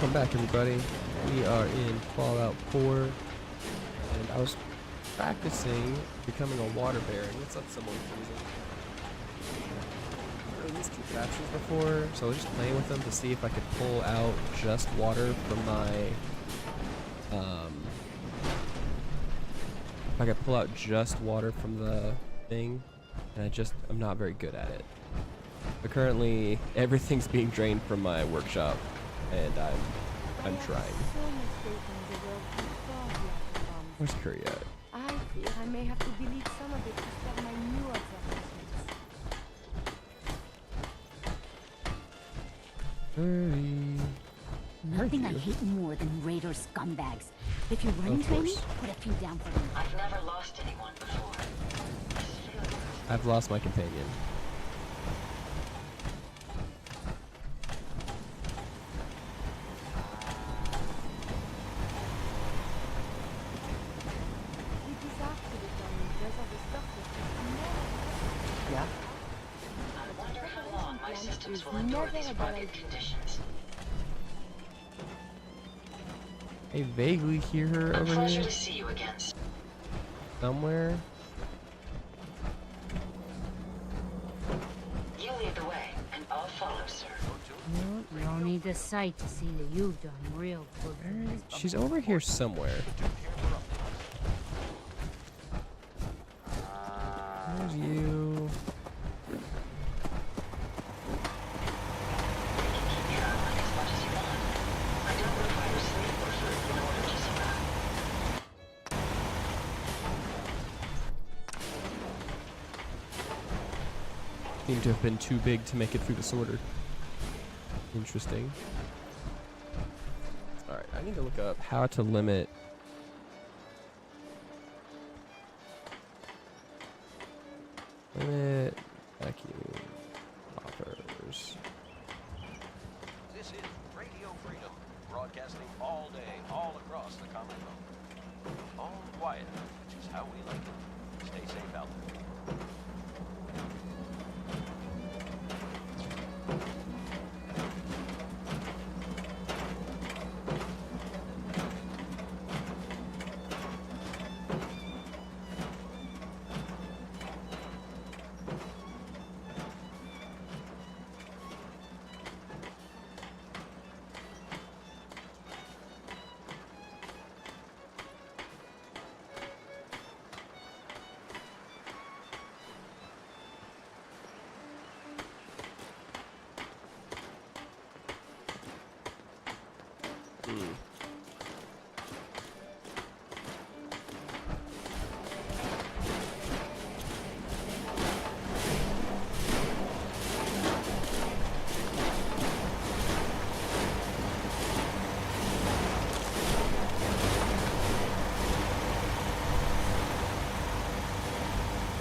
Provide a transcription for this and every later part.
Welcome back, everybody. We are in Fallout 4, and I was practicing becoming a water baron. What's up, someone freezing? I've heard these contraptions before, so I was just playing with them to see if I could pull out just water from my, if I could pull out just water from the thing, and I'm not very good at it. But currently, everything's being drained from my workshop, and I'm trying. Where's Curry at? I fear I may have to delete some of it to sell my new advertisements. Curry. Nothing I hate more than raider scumbags. If you run into any, put a few down for them. I've never lost anyone before. I've lost my companion. Yeah. I wonder how long my systems will endure these rugged conditions. I vaguely hear her A over pleasure here to see you again. somewhere. You lead the way, and I'll follow, sir. We don't need the sight to see that you've done real good. She's over here somewhere. There's you. Traveling as much as you want. I don't require sleep or food in order to survive. Seem to have been too big to make it through the sorter. Interesting. Alright, I need to look up how to limit vacuum offers. This is Radio Freedom, broadcasting all day, all across the Commonwealth. All quiet, which is how we like it. Stay safe out there.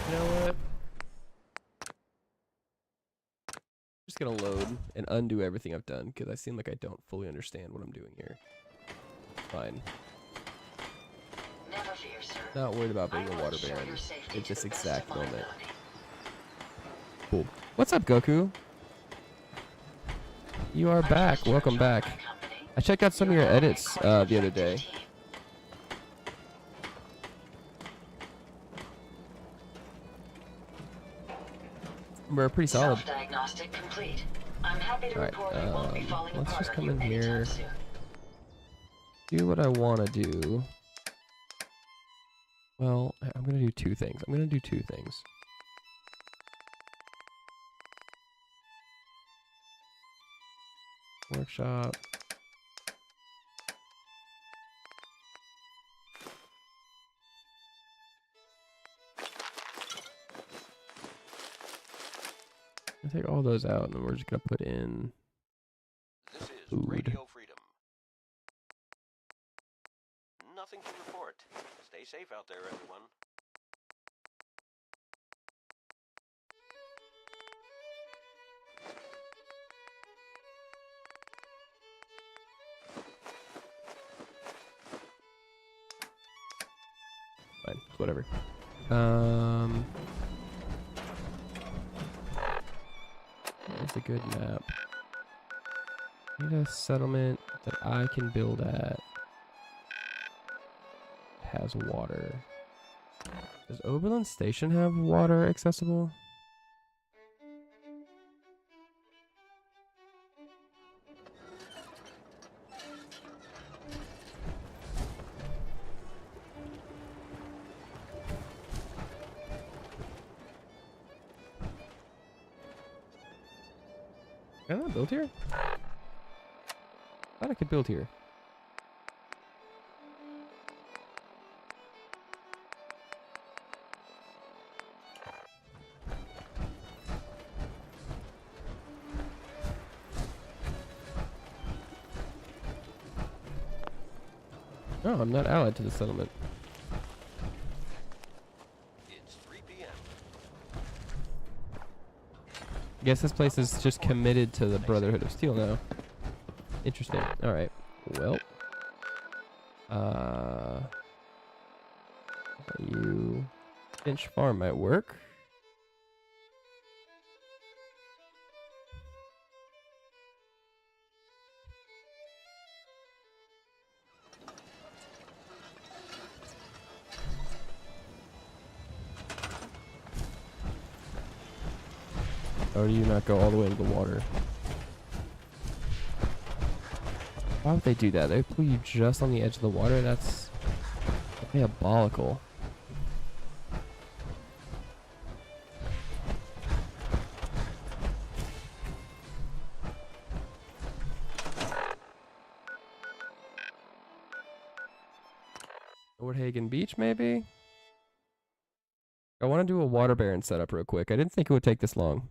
You know what? Just gonna load and undo everything I've done because I seem like I don't fully understand what I'm doing here. Fine. Never fear, sir. Not worried about being a water baron at this exact moment. Cool. What's up, Goku? You are back. Welcome back. I checked out some of your edits the other day. We're pretty solid. Self-diagnostic complete. I'm happy to Alright, report I won't be falling let's apart just on come you in here. anytime soon. Do what I want to do. Well, I'm gonna do two things. Workshop. I'll take all those out, and then we're just gonna put in This is food. Radio Freedom. Nothing to report. Stay safe out there, everyone. Fine, whatever. That's a good map. Need a settlement that I can build at. Has water. Does Oberlin Station have water accessible? Can I build here? Thought I could build here. No, I'm not allied to the settlement. It's 3 p.m. I guess this place is just committed to the Brotherhood of Steel now. Interesting. Alright. Well. You... Finch Farm might work. Or do you not go all the way to the water? Why would they do that? They pull you just on the edge of the water? That's diabolical. Nordhagen Beach, maybe? I want to do a water baron setup real quick. I didn't think it would take this long.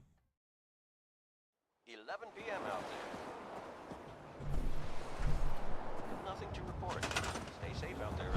11 p.m. out there. Nothing to report. Stay safe out there.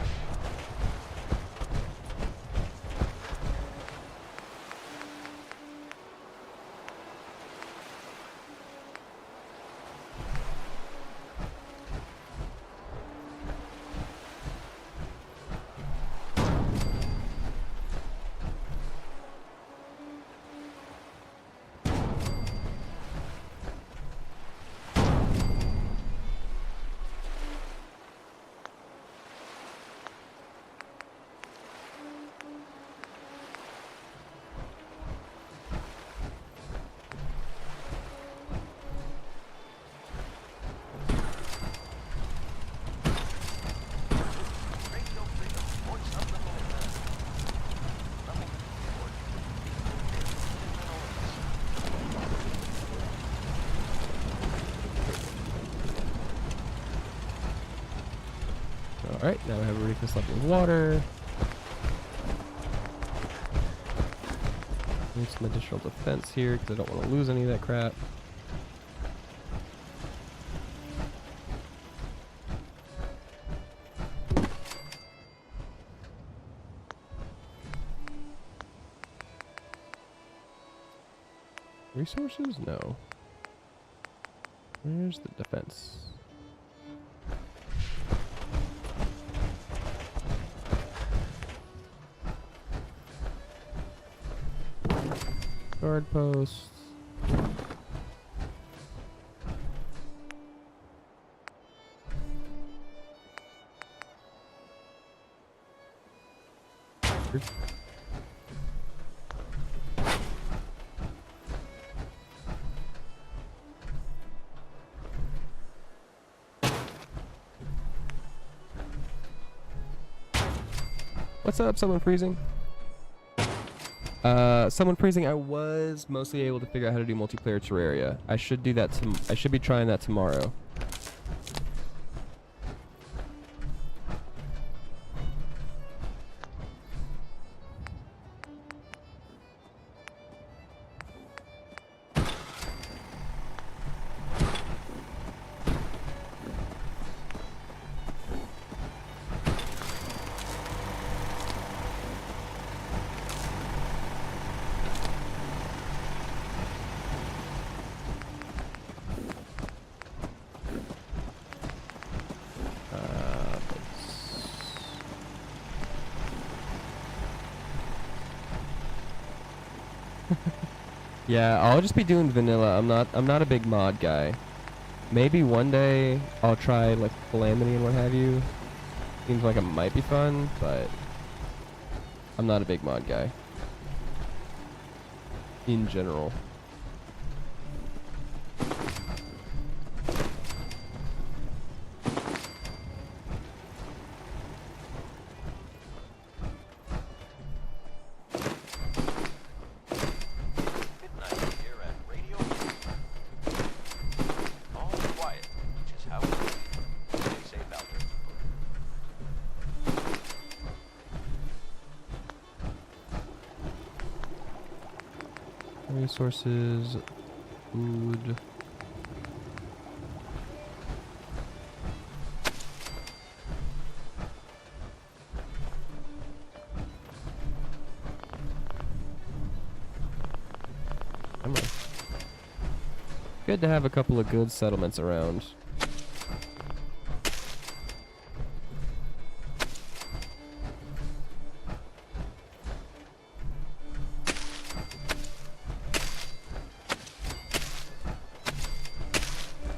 Alright, now I have a ridiculous level of water. Need some additional defense here because I don't want to lose any of that crap. Resources? No. Where's the defense? Guard posts. What's up, someone freezing? Someone freezing. I was mostly able to figure out how to do multiplayer Terraria. I should do that. I should be trying that tomorrow. Yeah, I'll just be doing vanilla. I'm not a big mod guy. Maybe one day I'll try like Calamity and what have you. Seems like it might be fun, but I'm not a big mod guy. In general. Midnight here at Radio Freedom. All quiet, which is how we like it. Stay safe out there. Resources, food. Good to have a couple of good settlements around.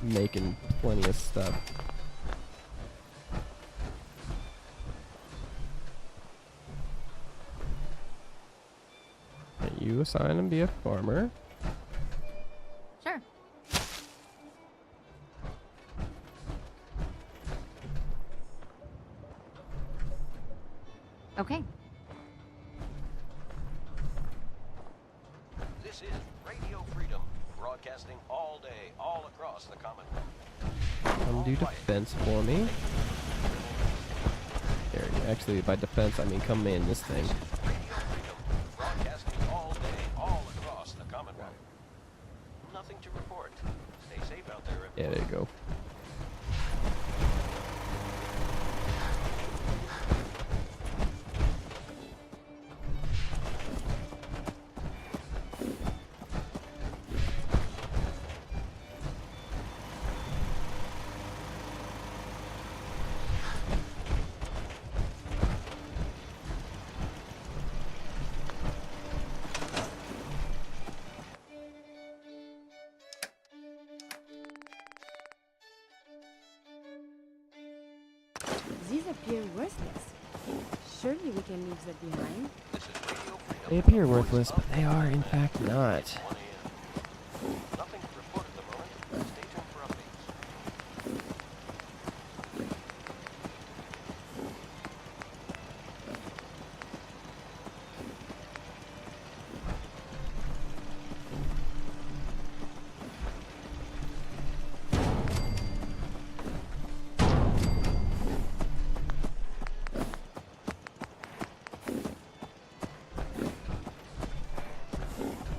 Making plenty of stuff. You assign him be a farmer. Sure. Okay. This is Radio Freedom, broadcasting all day, all across the Commonwealth. Come do defense for me. There, actually, by defense, I mean come man this thing. Radio Freedom, broadcasting all day, all across the Commonwealth. Nothing to report. Stay safe out there, Yeah, everyone. there you go. These appear worthless. Surely we can leave that behind. This is Radio Freedom. They appear worthless, but they are in fact not. 1 a.m. Nothing to report at the moment. Stay tuned for updates.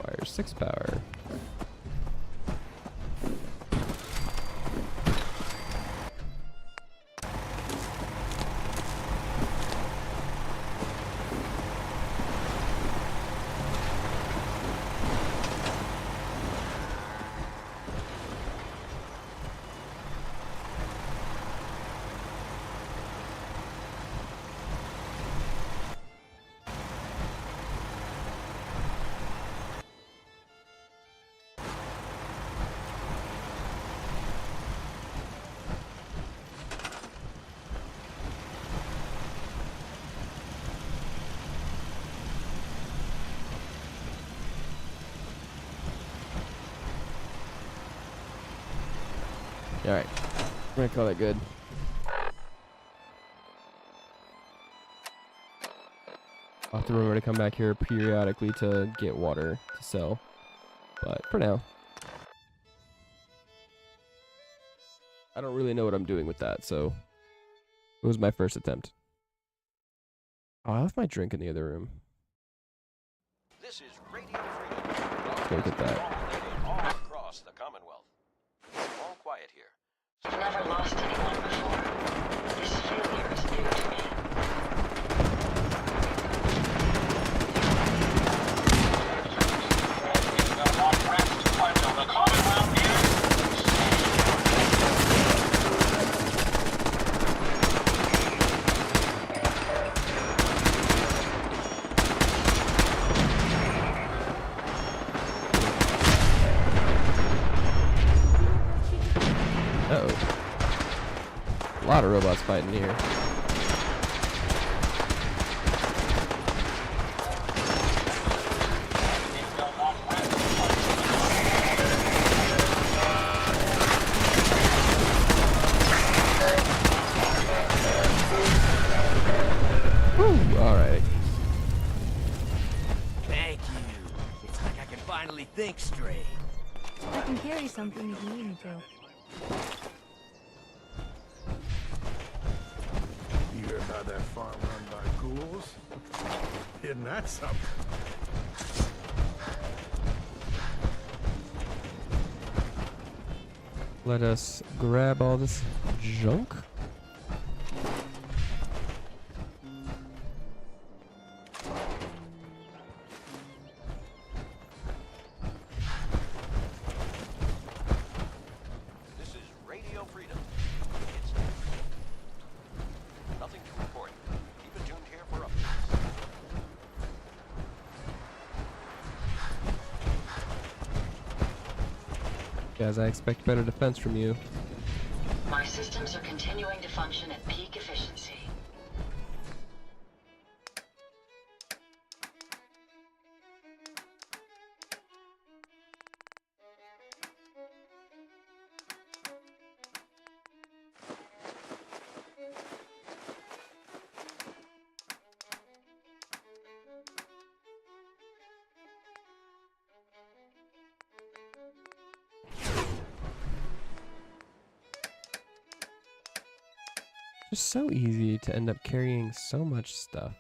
Fire 6 power. Alright, we're gonna call that good. I'll have to remember to come back here periodically to get water to sell. But for now, I don't really know what I'm doing with that, so it was my first attempt. Oh, I left my drink in the other room. This is Radio Freedom. Look at that. All day, all across the Commonwealth. All quiet here. I've never lost anyone before. This failure is new to me. Uh-oh. A lot of robots fighting here. Alright. Thank you. It's like I can finally think straight. I can carry something if you need me to. You hear about that farm run by ghouls? Isn't that something? Let us grab all this junk. This is Radio Freedom. It's nothing to report. Keep it tuned here for updates. Guys, I expect better defense from you. My systems are continuing to function at peak efficiency. Just so easy to end up carrying so much stuff.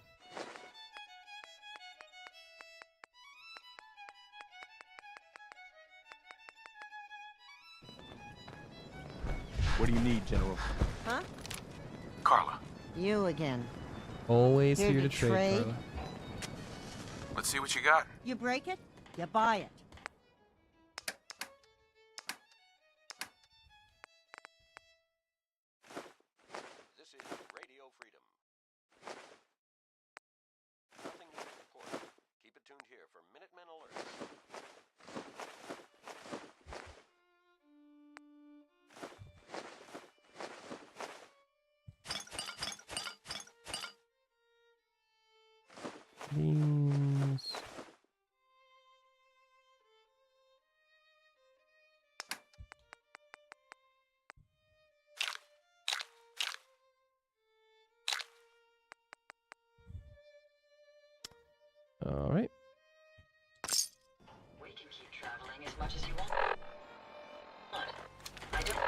What do you need, General? Huh? Carla, You again. Always Here here to to trade, trade? Carla. let's see what you got. You break it, you buy it. This is Radio Freedom. Nothing new to report. Keep it tuned here for Minutemen alerts. Beans. All right. We can keep traveling as much as you want. I don't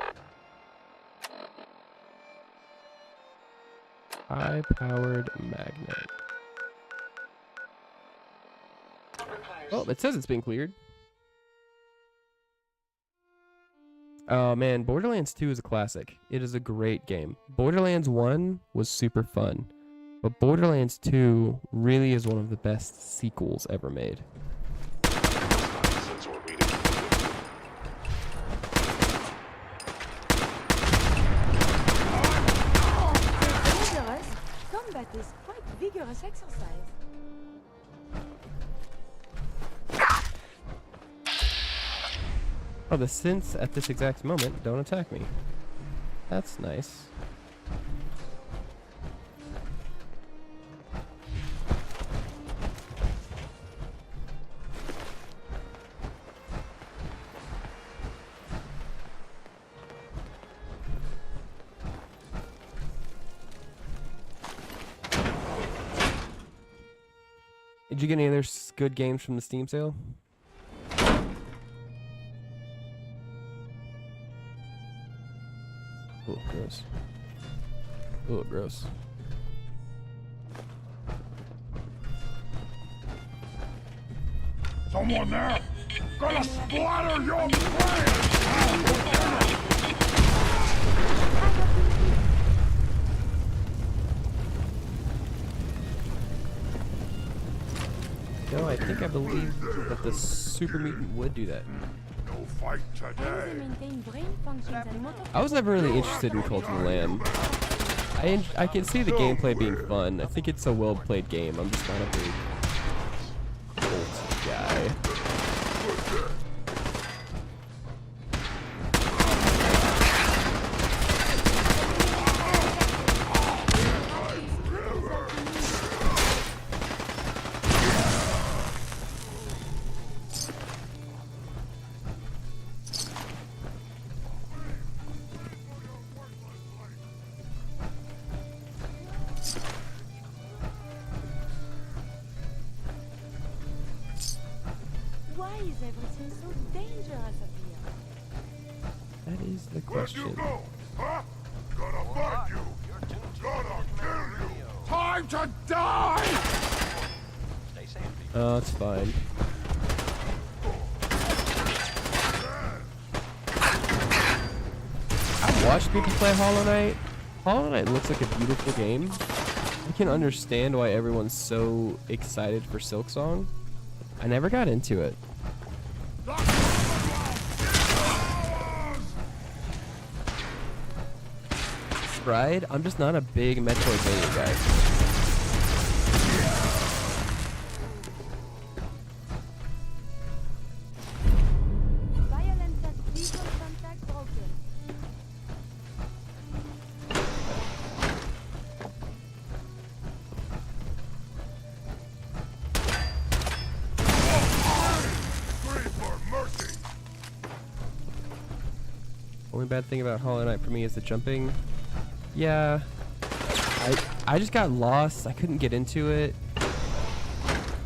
High-powered magnet. require Oh, it says it's been cleared. Oh man, Borderlands 2 is a classic. It is a great game. Borderlands 1 was super fun, but Borderlands 2 really is one of the best sequels ever made. Dangerous. Combat is quite vigorous exercise. Oh, the synths at this exact moment don't attack me. That's nice. Did you get any other good games from the Steam sale? Oh, gross. Oh, gross. Someone there! Gonna splatter your brains! No, I think I believe that the super mutant would do that. No fight And they today. maintain brain functions and motor. I was never really interested in Cult of the Lamb. I can see the gameplay being fun. I think it's a well-played game. I'm just not a big Cult guy. does everything so dangerous up here? That is the Where'd you question. go? Huh? Gonna find you. You're tuned to Gonna kill you. Radio. Time to die! Stay safe, people. Oh, it's fine. I've watched people play Hollow Knight. Hollow Knight looks like a beautiful game. I can understand why everyone's so excited for Silksong. I never got into it. Tried. I'm just not a big Metroidvania guy. Violent visual contact broken. Scream for mercy! Only bad thing about Hollow Knight for me is the jumping. Yeah. I just got lost. I couldn't get into it.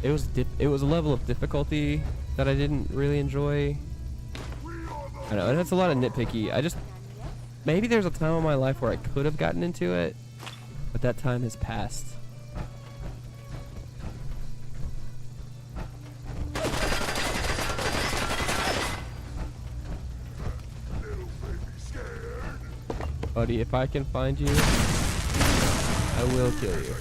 It was a level of difficulty that I didn't really enjoy. I know, and it's a lot of nitpicky. Maybe there's a time in my life where I could have gotten into it, but that time has passed. Little baby scared. Buddy, if I can find you, I will kill you.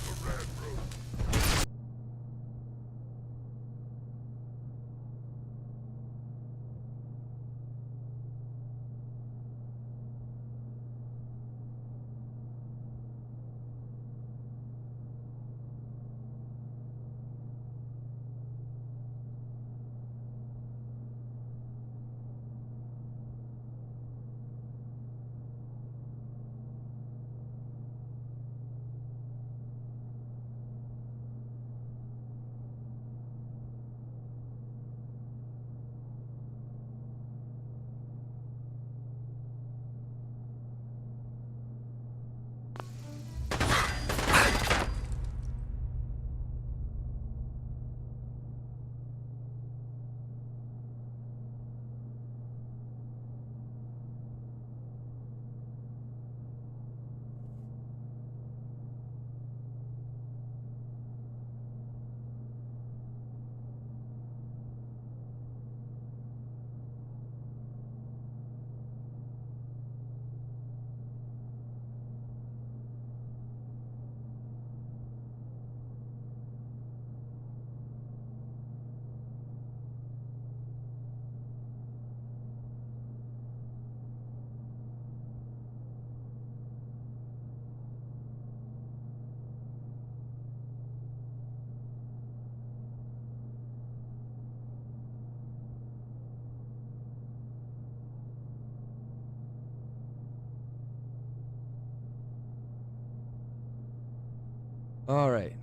All right.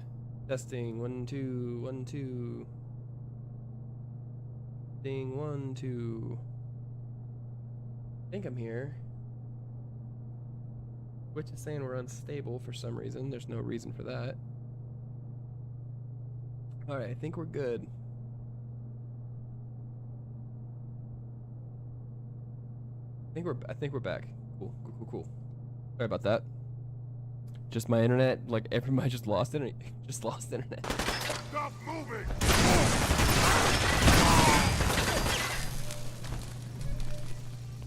Testing 1 2 1 2. Testing 1 2. I think I'm here. Which is saying we're unstable for some reason. There's no reason for that. All right, I think we're good. I think we're back. Cool. Sorry about that. Just my internet, like everybody just lost internet. Just lost internet. Stop moving!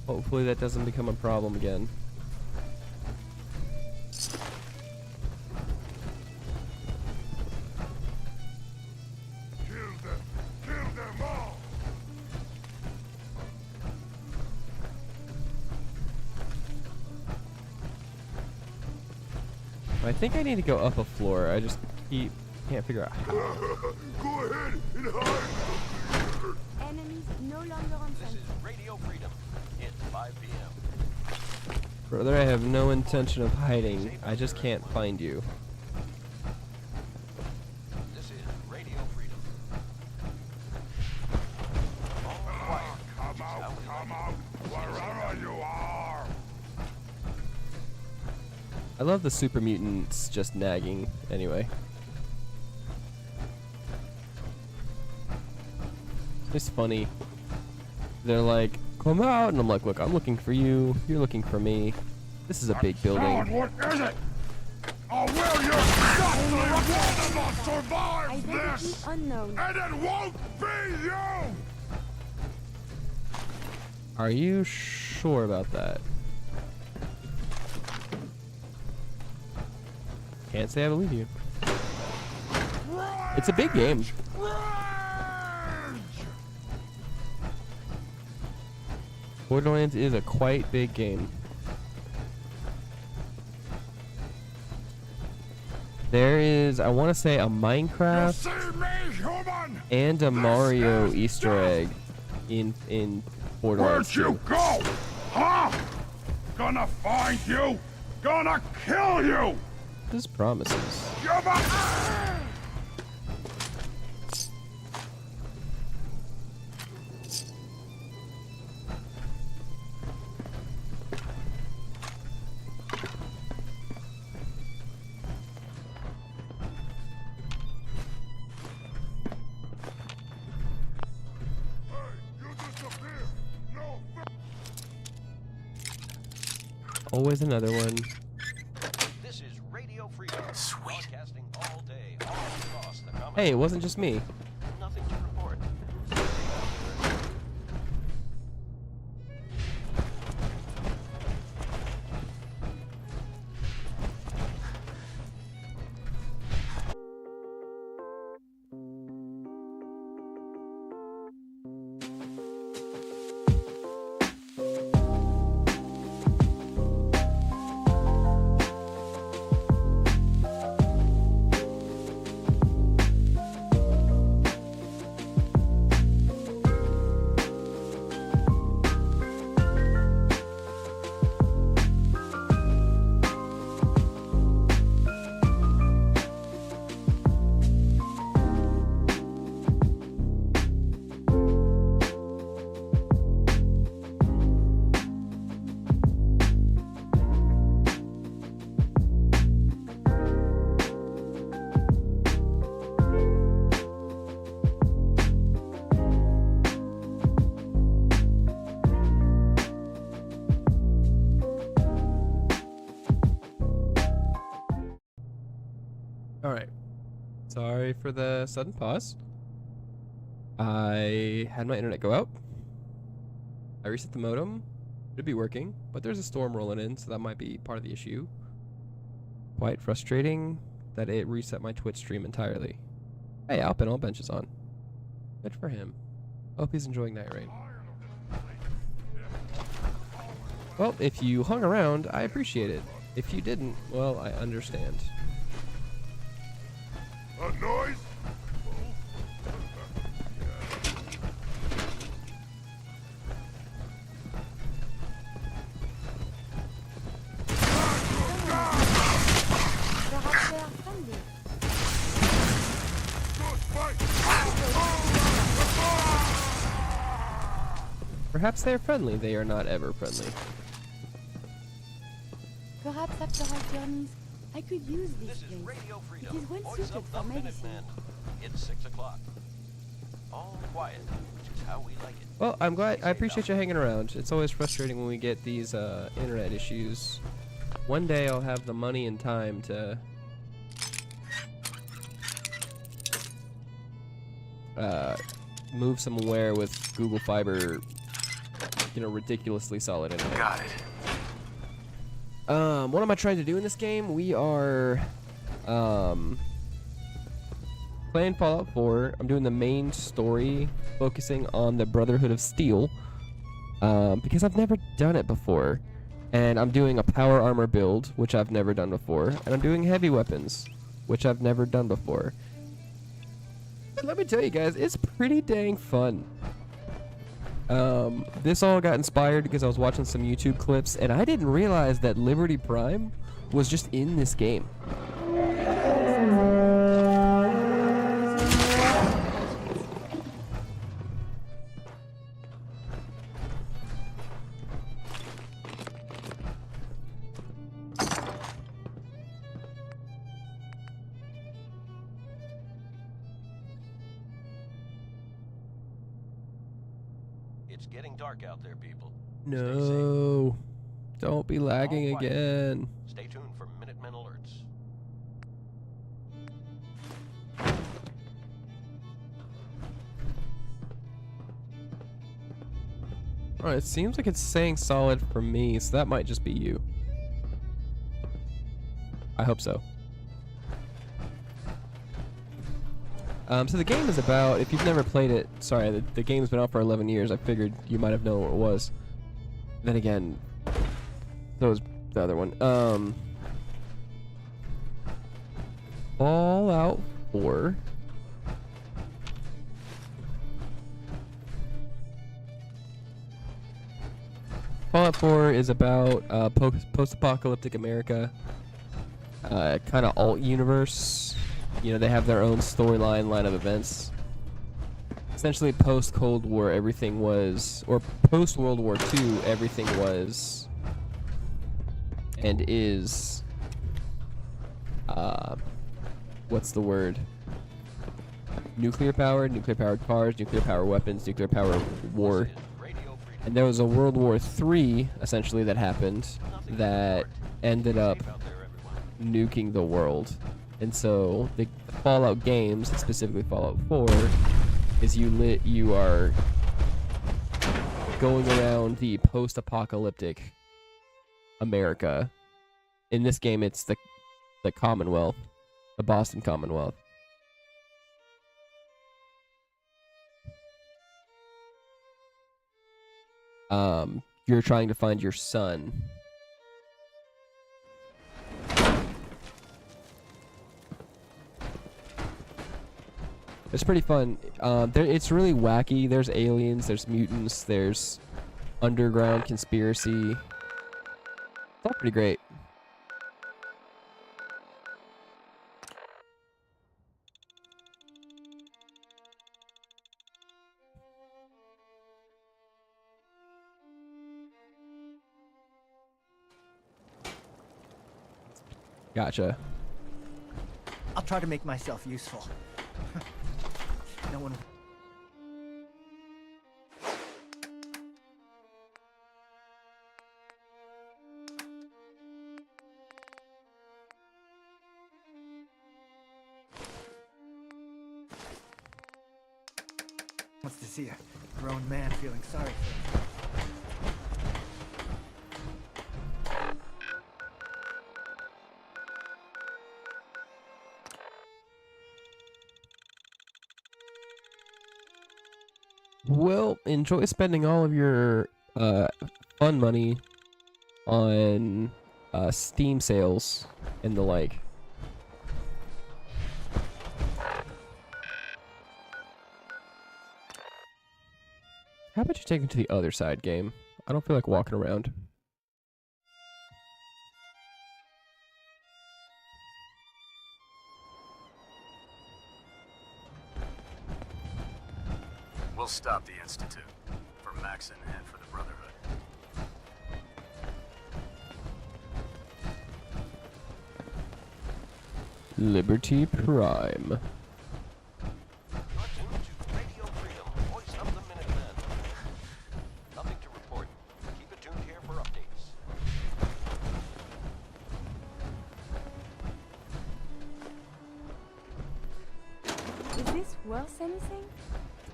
Hopefully that doesn't become a problem again. Kill them all! I think I need to go up a floor. I just can't figure out how. Go ahead and hide! Enemies no longer on This site. is Radio Freedom. It's 5 p.m. Brother, I have no intention of hiding. I just can't find you. This is Radio Freedom. All quiet. Come out, wherever you are! I love the super mutants just nagging anyway. It's funny. They're like, come out, and I'm like, look, I'm looking for you. You're looking for me. This is a big building. What is it? Oh, will you stop? Only one of us survives Identity this! unknown. And it won't be you! Are you sure about that? Can't say I believe you. It's a big game. Borderlands is a quite big game. There is, I want to say, a Minecraft See me, human? and a Mario is Easter egg in Borderlands Where'd 2. you go? Huh? Gonna find you! Gonna kill you! This promises. Always another one. This is Radio Freedom. Sweet. Broadcasting all day, all across the Commonwealth. Hey, it wasn't just me. Nothing to report. Alright. Sorry for the sudden pause. I had my internet go out. I reset the modem. Should be working, but there's a storm rolling in, so that might be part of the issue. Quite frustrating that it reset my Twitch stream entirely. Hey, Alpin, all bench is on. Good for him. Hope he's enjoying Night Rain. Well, if you hung around, I appreciate it. If you didn't, well, I understand. A noise? Perhaps they are friendly. Perhaps they are friendly. They are not ever friendly. Perhaps after our journeys, I could use this This is place. Radio It Freedom. is well Voice suited of for the medicine. Minutemen. It's 6 o'clock. All quiet, which is how we like it. Well, I'm glad. I appreciate you hanging around. It's always frustrating when we get these internet issues. One day I'll have the money and time to move somewhere with Google Fiber, you know, ridiculously solid internet. Got it. What am I trying to do in this game? We are playing Fallout 4. I'm doing the main story, focusing on the Brotherhood of Steel, because I've never done it before. And I'm doing a power armor build, which I've never done before. And I'm doing heavy weapons, which I've never done before. And let me tell you guys, it's pretty dang fun. This all got inspired because I was watching some YouTube clips, and I didn't realize that Liberty Prime was just in this game. It's getting dark out there, people. No. Don't be lagging All quiet. again. Stay tuned for Minutemen alerts. Alright, it seems like it's saying solid for me, so that might just be you. I hope so. So the game is about, if you've never played it, sorry, the game's been out for 11 years, I figured you might have known what it was. Then again, so was the other one. Fallout 4. Fallout 4 is about post-apocalyptic America, kind of alt-universe. You know, they have their own storyline, line of events. Essentially, post-Cold War, everything was, or post-World War II, everything was, and is, what's the word? Nuclear-powered cars, nuclear-powered weapons, nuclear-powered war. And there was a World War III, essentially, that happened that ended up nuking the world. And so the Fallout games, specifically Fallout 4, is you are going around the post-apocalyptic America. In this game, it's the Commonwealth, the Boston Commonwealth. You're trying to find your son. It's pretty fun. It's really wacky. There's aliens, there's mutants, there's underground conspiracy. It's all pretty great. Gotcha. I'll try to make myself useful. No one... wants to see a grown man feeling sorry for himself. Well, enjoy spending all of your fun money on Steam sales and the like. How about you take me to the other side, game? I don't feel like walking around. We'll stop the Institute. For Maxon and for the Brotherhood. Liberty Prime. You're tuned to Radio Freedom, voice of the Minutemen. Nothing to report. Keep it tuned here for updates. Is this worth anything?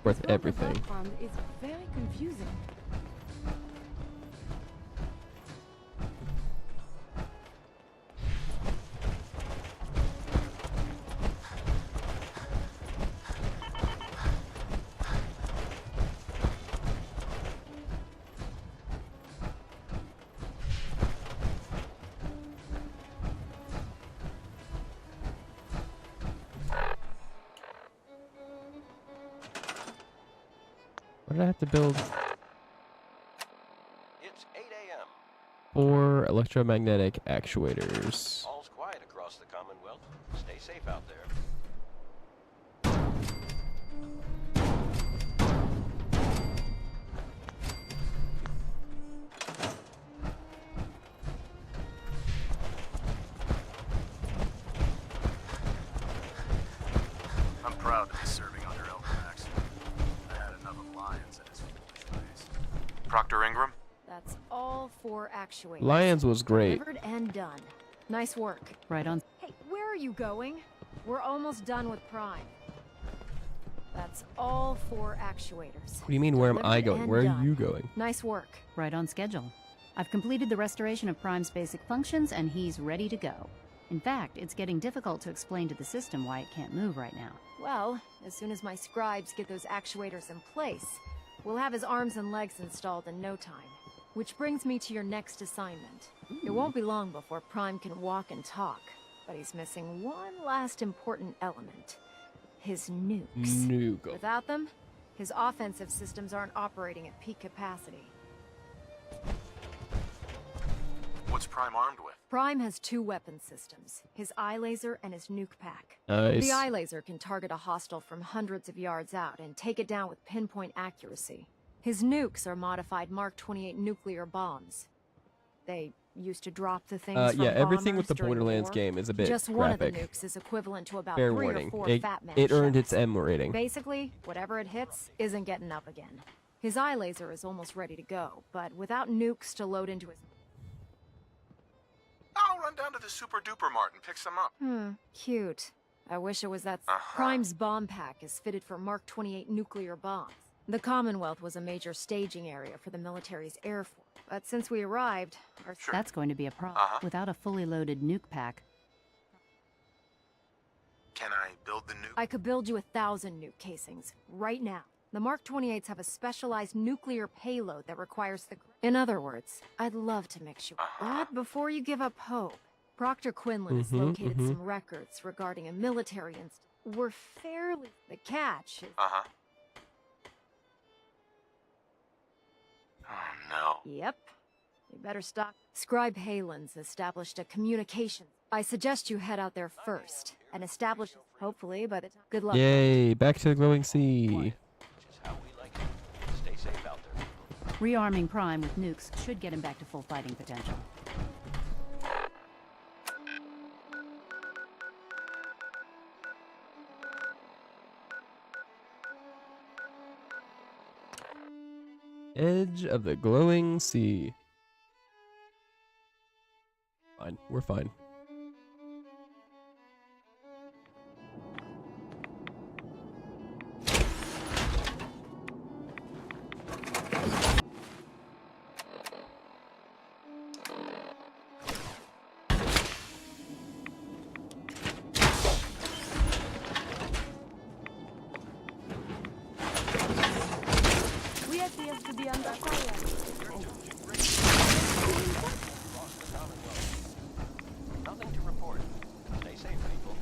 Worth The everything. background is very confusing. What did I have to build? It's 8 a.m. 4 electromagnetic actuators. All's quiet across the Commonwealth. Stay safe out there. I'm proud to be serving under Elder Maxon. I had enough of lions at his foolish ways. Proctor Ingram? That's all 4 actuators. Lions was great. Delivered and done. Nice work. Right on. Hey, where are you going? We're almost done with Prime. That's all 4 actuators. What do you mean, where am I Delivered going? and Where are done. you going? Nice work. Right on schedule. I've completed the restoration of Prime's basic functions, and he's ready to go. In fact, it's getting difficult to explain to the system why it can't move right now. Well, as soon as my scribes get those actuators in place, we'll have his arms and legs installed in no time. Which brings me to your next assignment. It won't be long before Prime can walk and talk, but he's missing one last important element. His nukes. Without them, his offensive systems aren't operating at peak capacity. What's Prime armed with? Prime has 2 weapon systems, his eye laser and his nuke pack. Nice. The eye laser can target a hostile from hundreds of yards out and take it down with pinpoint accuracy. His nukes are modified Mark 28 nuclear bombs. They used to drop the things from yeah, everything bombers with the during Borderlands war. game is a bit Just one of the graphic. nukes is equivalent to about Fair 3 warning. or 4 It, Fat Man it earned its shells. M rating. Basically, whatever it hits isn't getting up again. His eye laser is almost ready to go, but without nukes to load into his... I'll run down to the Super Duper Mart and pick some up. Cute. I wish it was that. Prime's bomb pack is fitted for Mark 28 nuclear bombs. The Commonwealth was a major staging area for the military's air force. But since we arrived, our... That's going to be a problem. Without a fully loaded nuke pack. Can I build the nuke? I could build you 1,000 nuke casings, right now. The Mark 28s have a specialized nuclear payload that requires the... In other words, I'd love to mix you... But before you give up hope, Proctor Quinlan has located some records regarding a military instance. We're fairly... The catch is... Oh, no. Yep. You better stop. Scribe Halen's established a communication. I suggest you head out there first and establish... Hopefully, by the time... Good luck. Yay, back to the glowing sea. Which is how we like it. Stay safe out there. Rearming Prime with nukes should get him back to full fighting potential. Edge of the glowing sea. Fine, we're fine. We appear to be under fire. Across the Commonwealth. Nothing to report. Stay safe, people.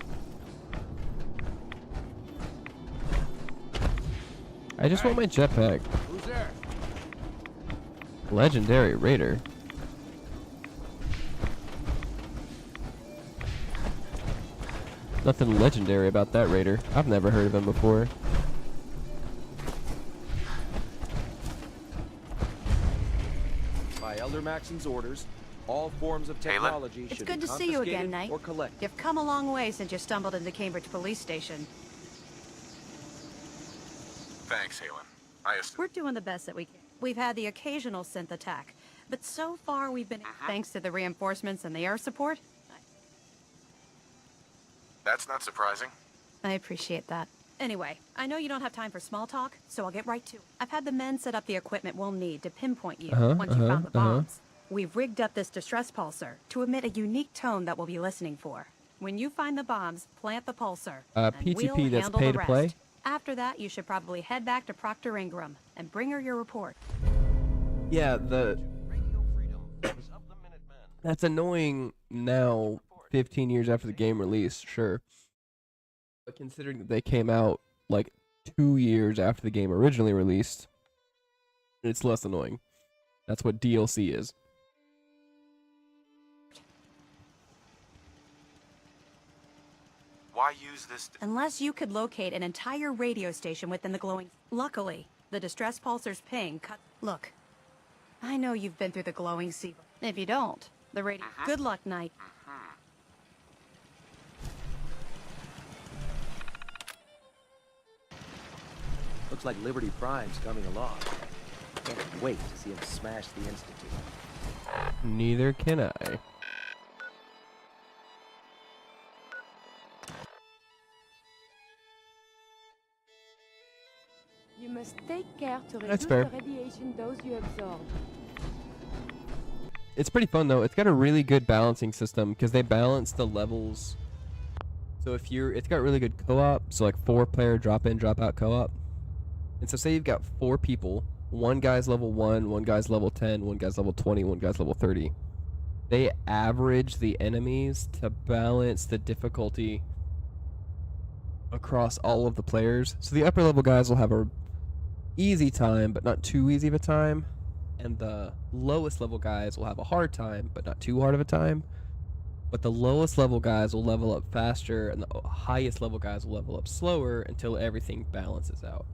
I just want my jetpack. Who's there? Legendary Raider. Nothing legendary about that Raider. I've never heard of him before. By Elder Maxon's orders, all forms of technology It's should good be to see you again, confiscated Knight. or collected. You've come a long way since you stumbled into Cambridge Police Station. Thanks, Halen. I assume. We're doing the best that we can. We've had the occasional synth attack, but so far we've been... Thanks to the reinforcements and the air support, That's not surprising. I appreciate that. Anyway, I know you don't have time for small talk, so I'll get right to it. I've had the men set up the equipment we'll need to pinpoint you once you found the bombs. We've rigged up this distress pulsar to emit a unique tone that we'll be listening for. When you find the bombs, plant the pulsar, and PTP, we'll that's handle pay the to play? rest. After that, you should probably head back to Proctor Ingram and bring her your report. Yeah, the... Radio Freedom is of the Minutemen. That's annoying now, 15 years after the game release, sure. But considering that they came out, like, 2 years after the game originally released, it's less annoying. That's what DLC is. Why use this? Unless you could locate an entire radio station within the glowing... Luckily, the distress pulsar's ping cut... Look, I know you've been through the glowing sea. If you don't, the radio... Good luck, Knight. Looks like Liberty Prime's coming along. Can't wait to see him smash the Institute. Neither can I. You must take care to That's reduce fair. the radiation dose you absorb. It's pretty fun though. It's got a really good balancing system because they balance the levels. So it's got really good co-op. So like 4-player drop-in, drop-out co-op. And so say you've got 4 people. One guy's level 1, one guy's level 10, one guy's level 20, one guy's level 30. They average the enemies to balance the difficulty across all of the players. So the upper level guys will have a easy time, but not too easy of a time. And the lowest level guys will have a hard time, but not too hard of a time. But the lowest level guys will level up faster, and the highest level guys will level up slower until everything balances out.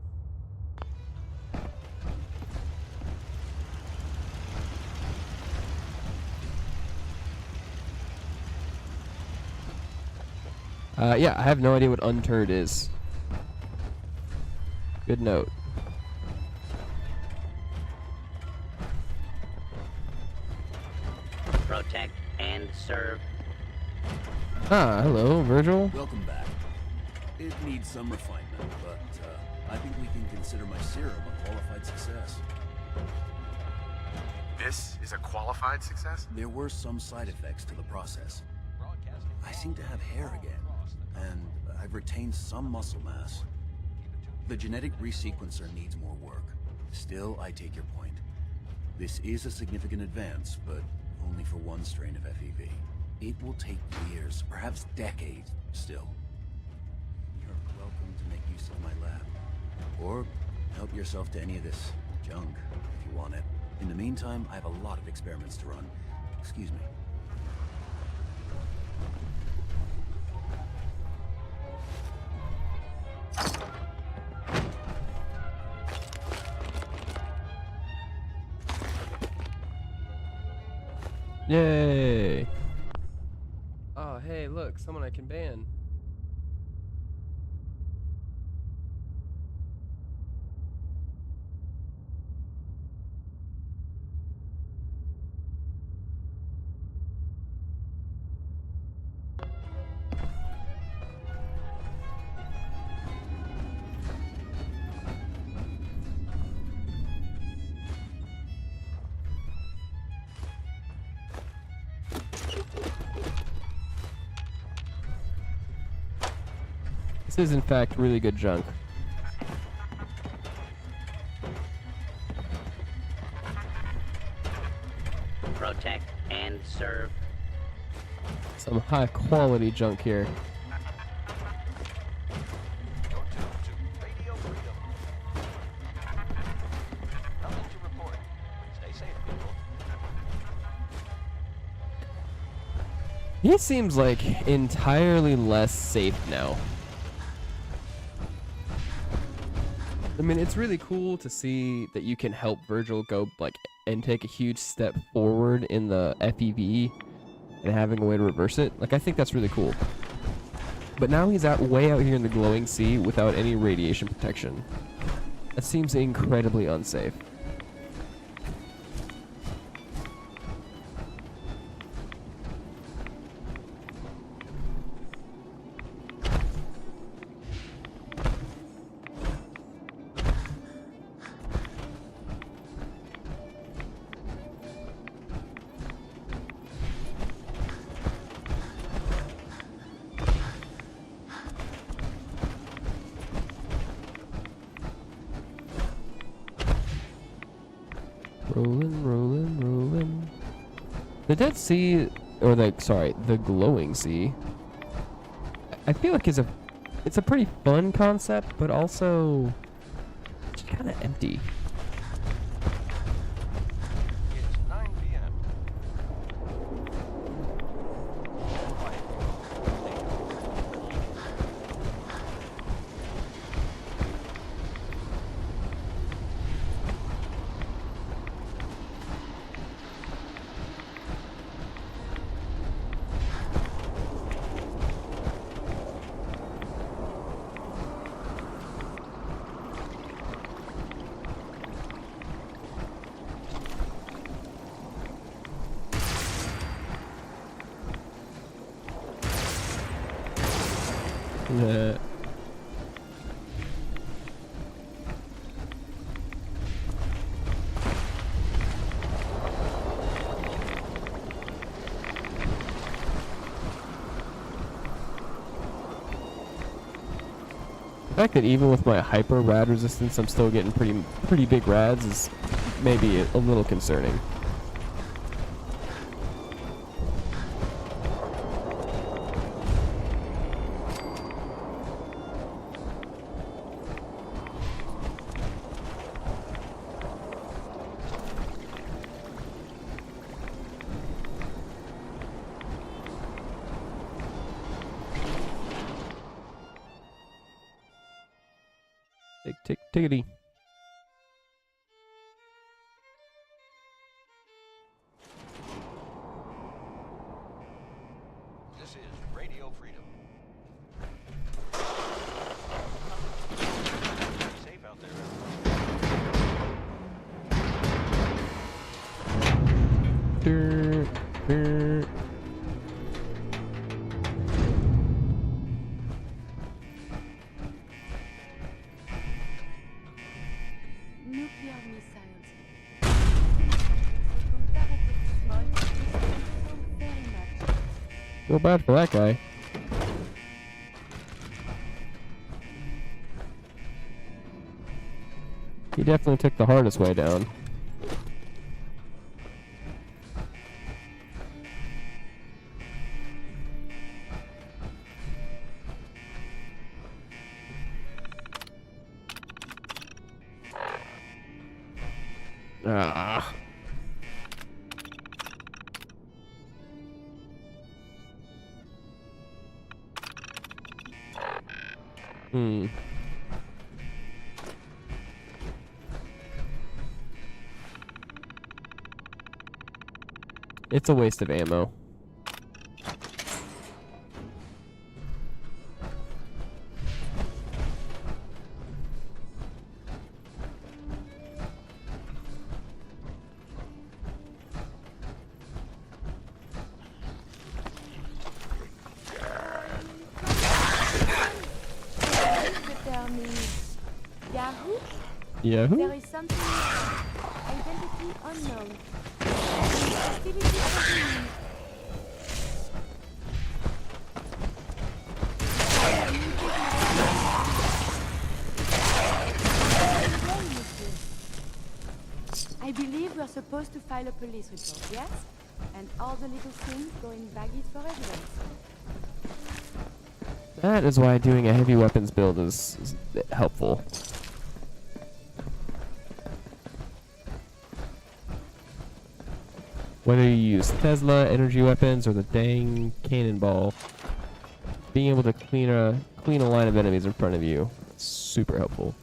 Yeah, I have no idea what unturd is. Good note. Protect and serve. Ah, hello, Virgil. Welcome back. It needs some refinement, but I think we can consider my serum a qualified success. This is a qualified success? There were some side effects to the process. I seem to have hair again, and I've retained some muscle mass. The genetic resequencer needs more work. Still, I take your point. This is a significant advance, but only for one strain of FEV. It will take years, perhaps decades, still. You're welcome to make use of my lab. Or help yourself to any of this junk, if you want it. In the meantime, I have a lot of experiments to run. Excuse me. Yay! Oh, hey, look, someone I can ban. This is, in fact, really good junk. Protect and serve. Some high-quality junk here. Radio Freedom. Nothing to report. Stay safe, people. He seems like entirely less safe now. I mean, it's really cool to see that you can help Virgil go, like, and take a huge step forward in the FEV and having a way to reverse it. Like, I think that's really cool. But now he's way out here in the glowing sea without any radiation protection. That seems incredibly unsafe. Rolling, rolling, rolling. The Dead Sea, or the glowing sea, I feel like it's a pretty fun concept, but also just kind of empty. It's 9 p.m. Nah. The fact that even with my hyper rad resistance, I'm still getting pretty big rads is maybe a little concerning. Tickety. This is Radio Freedom. Safe out there, Nuclear missiles. Comparatively small, but very much. Feel bad for that guy. He definitely took the hardest way down. Ah. It's a waste of ammo. Yahoo? Yahoo? There is something identity unknown. Activity unknown. I believe we're supposed to file a police report, yes? And all the little things going baggies for evidence. That is why doing a heavy weapons build is helpful. Whether you use Tesla, energy weapons, or the dang cannonball, being able to clean a line of enemies in front of you is super helpful.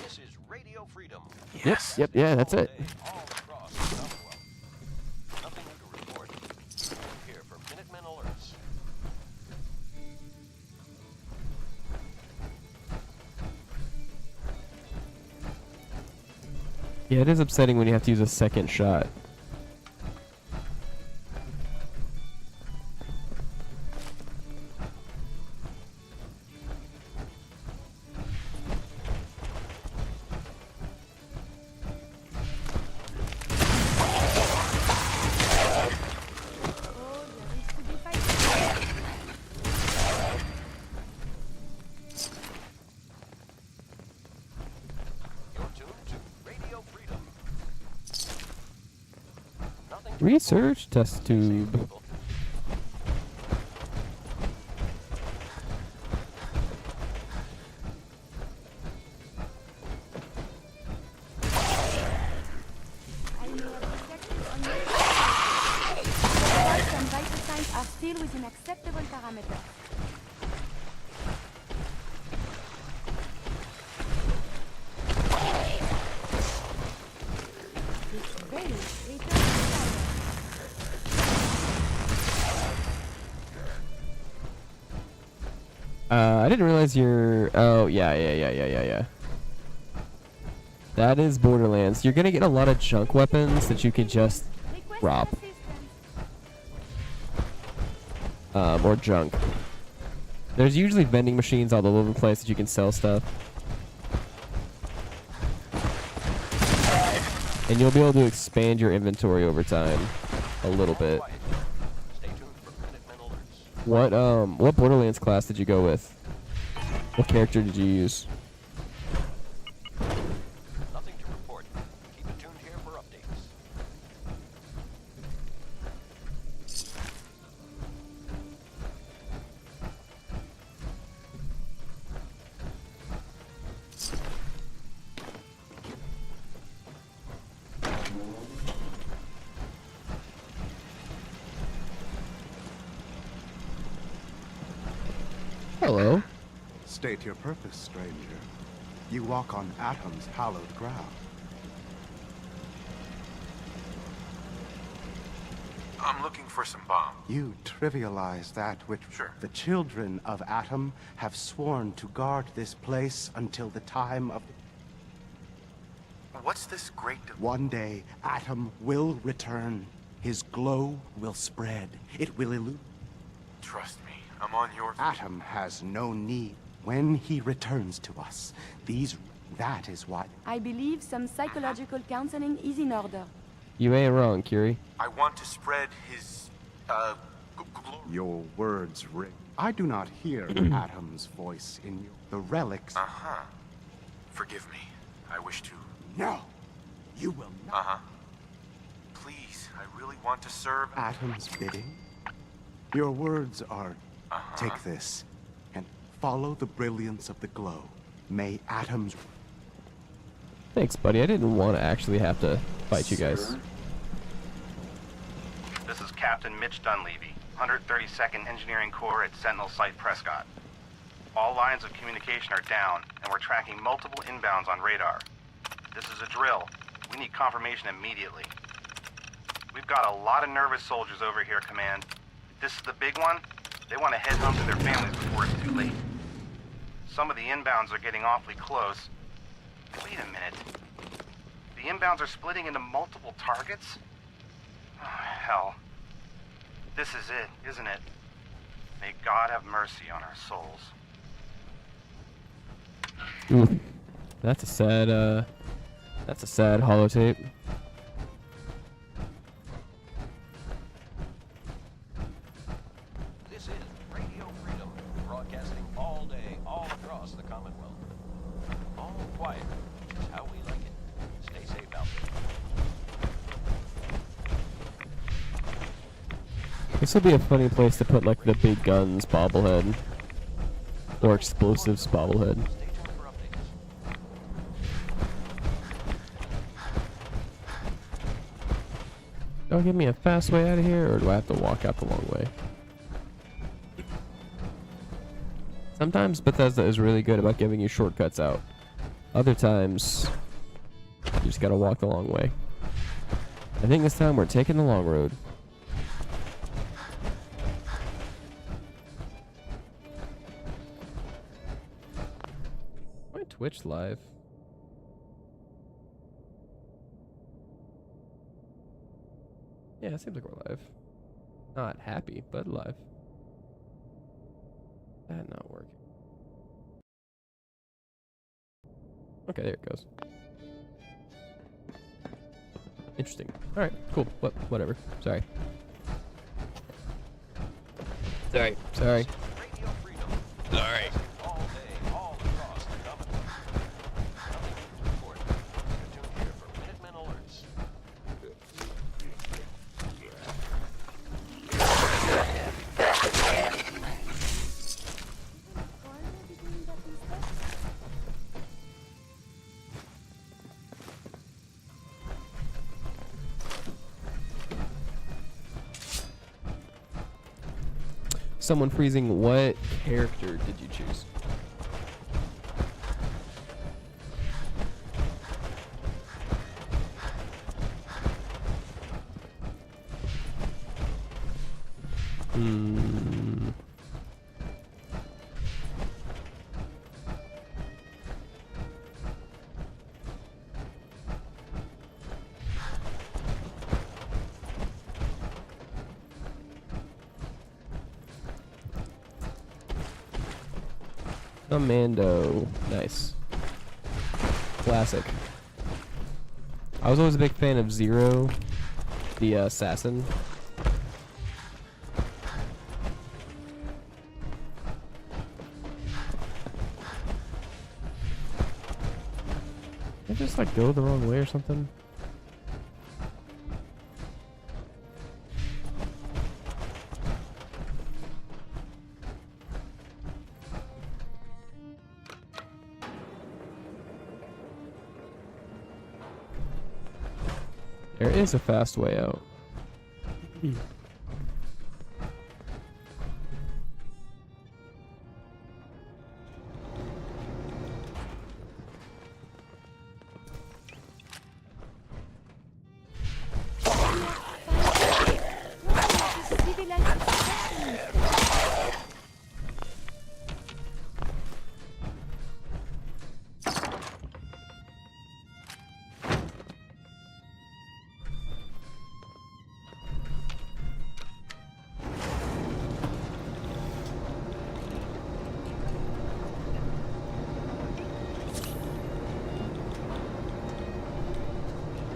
This is Radio Freedom. Yep, yeah, that's it. All across the Commonwealth. Nothing new to report. Here for Minutemen alerts. Yeah, it is upsetting when you have to use a second shot. Research test tube. Are still within acceptable parameters. It's very I didn't realize you're... Oh, yeah. That is Borderlands. You're gonna get a lot of junk weapons that you can just rob. Or junk. There's usually vending machines all over the place that you can sell stuff. And you'll be able to expand your inventory over time a little bit. What Borderlands class did you go with? What character did you use? Nothing to report. Keep it tuned here for updates. Hello. State your purpose, stranger. You walk on Atom's hallowed ground. I'm looking for some bomb. You trivialize that which the children of Atom have sworn to guard this place until the time of... What's this great... One day, Atom will return. His glow will spread. It will illuminate. Trust me, I'm on your... Atom has no need. When he returns to us, that is what... I believe some psychological counseling is in order. You ain't wrong, Curie. I want to spread his, Your words ring. I do not hear Atom's voice in you. The relics... Uh-huh. Forgive me. I wish to... No! You will not. Uh-huh. Please, I really want to serve... Atom's bidding? Your words are... Take this, and follow the brilliance of the glow. May Atom's... Thanks, buddy. I didn't want to actually have to fight you guys. This is Captain Mitch Dunleavy, 132nd Engineering Corps at Sentinel Site Prescott. All lines of communication are down, and we're tracking multiple inbounds on radar. This is a drill. We need confirmation immediately. We've got a lot of nervous soldiers over here, Command. This is the big one. They want to head home to their families before it's too late. Some of the inbounds are getting awfully close. Wait a minute. The inbounds are splitting into multiple targets? Oh, hell. This is it, isn't it? May God have mercy on our souls. Ooh, that's a sad holotape. This is Radio Freedom, broadcasting all day, all across the Commonwealth. All quiet, which is how we like it. Stay safe out there. This would be a funny place to put like the big guns bobblehead or explosives bobblehead. Don't give me a fast way out of here, or do I have to walk out the long way? Sometimes Bethesda is really good about giving you shortcuts out. Other times, you just gotta walk the long way. I think this time we're taking the long road. My Twitch live. Yeah, it seems like we're live. Not happy, but live. That not working. Okay, there it goes. Interesting. Alright, cool. Whatever. Sorry. Sorry. Radio Freedom. Sorry. All day, all across the Commonwealth. Nothing to report. Keep it tuned here for Minutemen alerts. Someone freezing. What character did you choose? Commando. Nice. Classic. I was always a big fan of Zero, the assassin. Did I just like go the wrong way or something? There is a fast way out.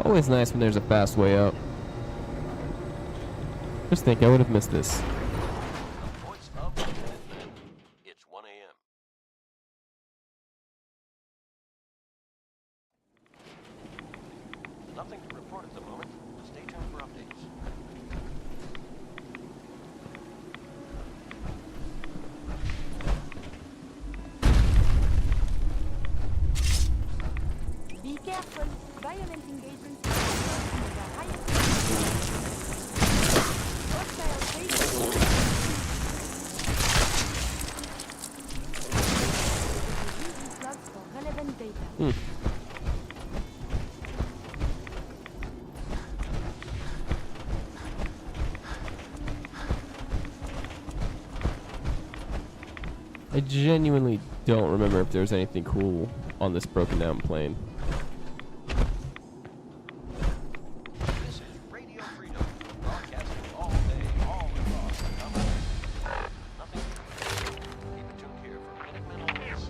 Always nice when there's a fast way out. Just think I would have missed this. Voice of the Minutemen. It's 1 a.m. Nothing to report at the moment. Stay tuned for updates. Be careful. Violent engagements. Hostile training. Use these logs for relevant data. I genuinely don't remember if there's anything cool on this broken down plane. This is Radio Freedom, broadcasting all day, all across the Commonwealth. Nothing to report. Keep it tuned here for Minutemen always.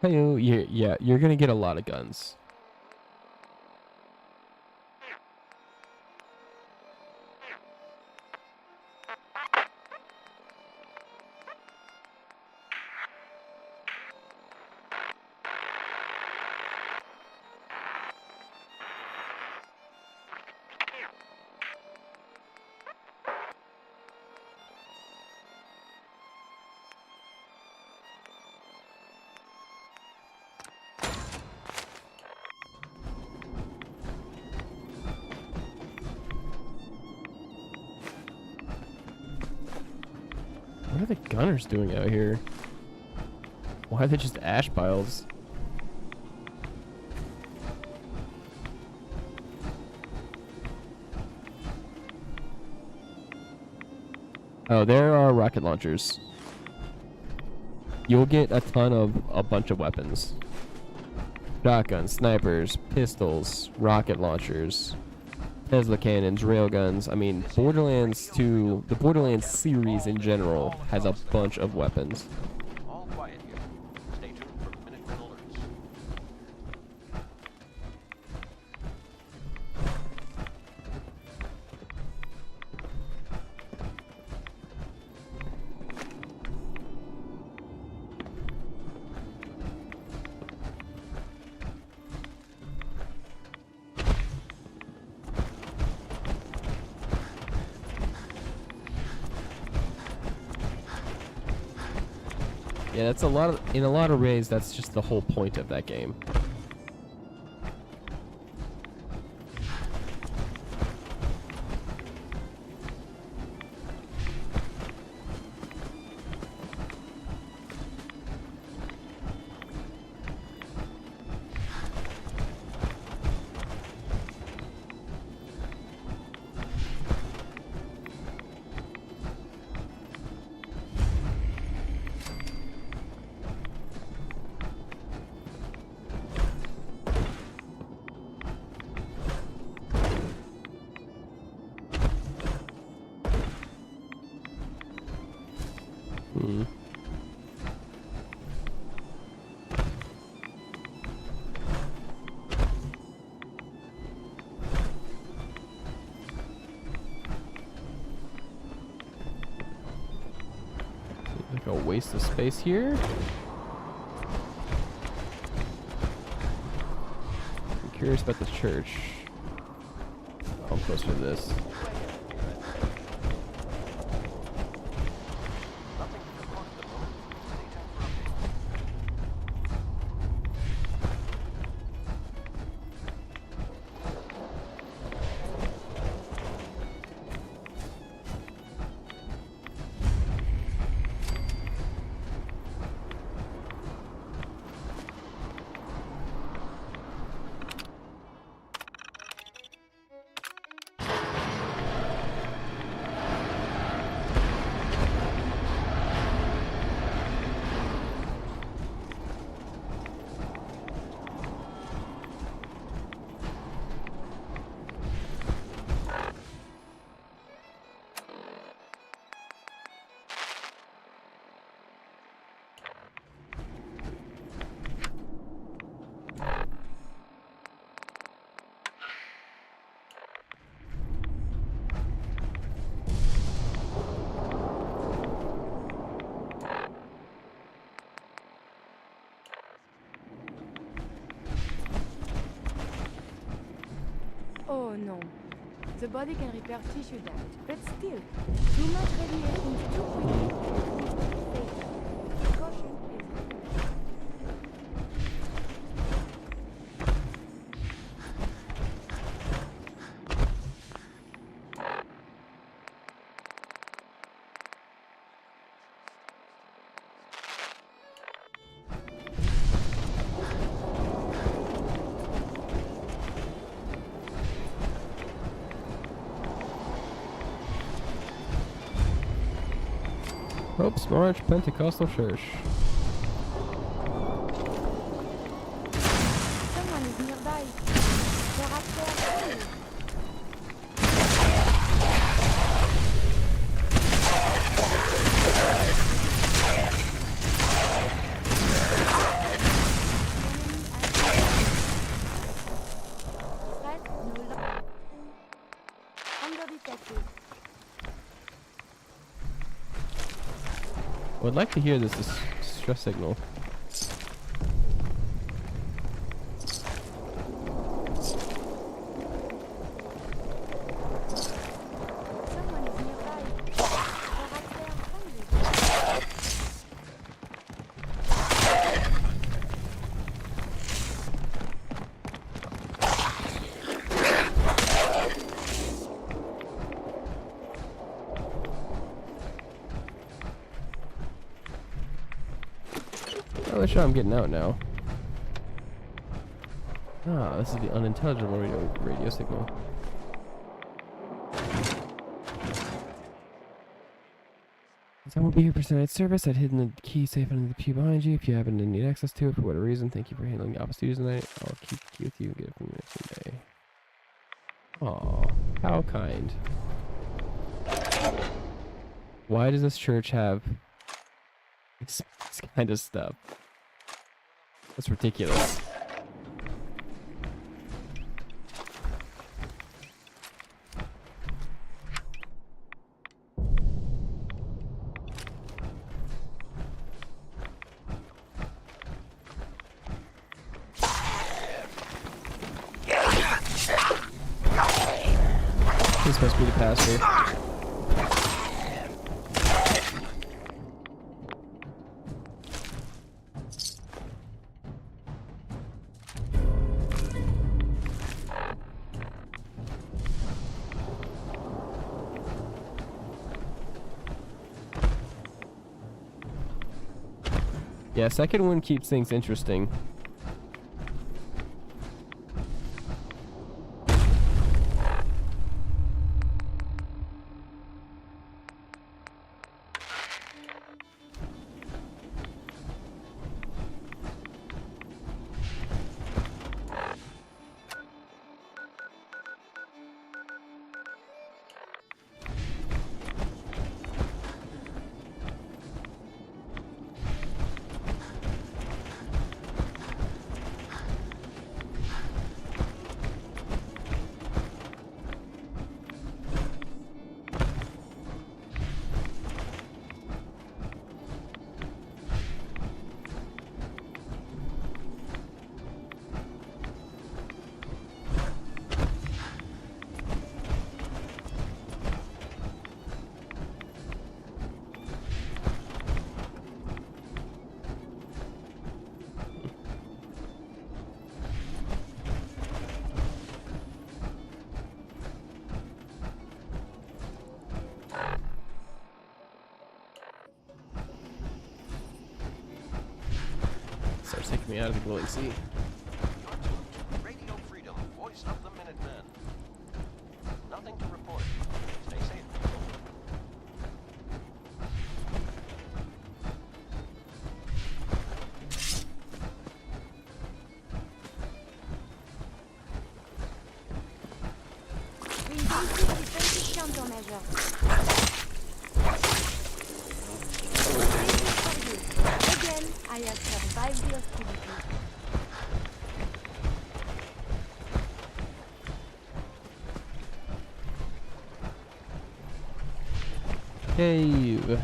Hey, yeah, you're gonna get a lot of guns. What are the gunners doing out here? Why are they just ash piles? Oh, there are rocket launchers. You'll get a ton of a bunch of weapons. Shotguns, snipers, pistols, rocket launchers, Tesla cannons, railguns. I mean, Borderlands 2, the Borderlands series in general, has a bunch of weapons. All quiet here. Stay tuned for Minutemen alerts. Yeah, that's a lot of, in a lot of ways, that's just the whole point of that game. Like a waste of space here. I'm curious about the church. Oh, I'm close to this. Oh no. The body can repair tissue damage, but still, too much radiation too quickly. Caution is Hope's March Pentecostal Church. someone is nearby. They're up there. Under detected. I would like to hear this distress signal. Someone is nearby. They're up there. Oh, sure, I'm getting out now. Ah, this is the unintelligible radio signal. Someone will be here for tonight's service. I'd hidden the key safe under the pew behind you. If you happen to need access to it for whatever reason, thank you for handling the office duties tonight. I'll keep the key with you and get it from you next day. Aw, how kind. Why does this church have this kind of stuff? That's ridiculous. This must be the pastor. Yeah, second one keeps things interesting. me out of the glowing sea. Radio Freedom, voice of the Minutemen. Nothing to report. Stay safe. Again, I have survived the hostility. Cave.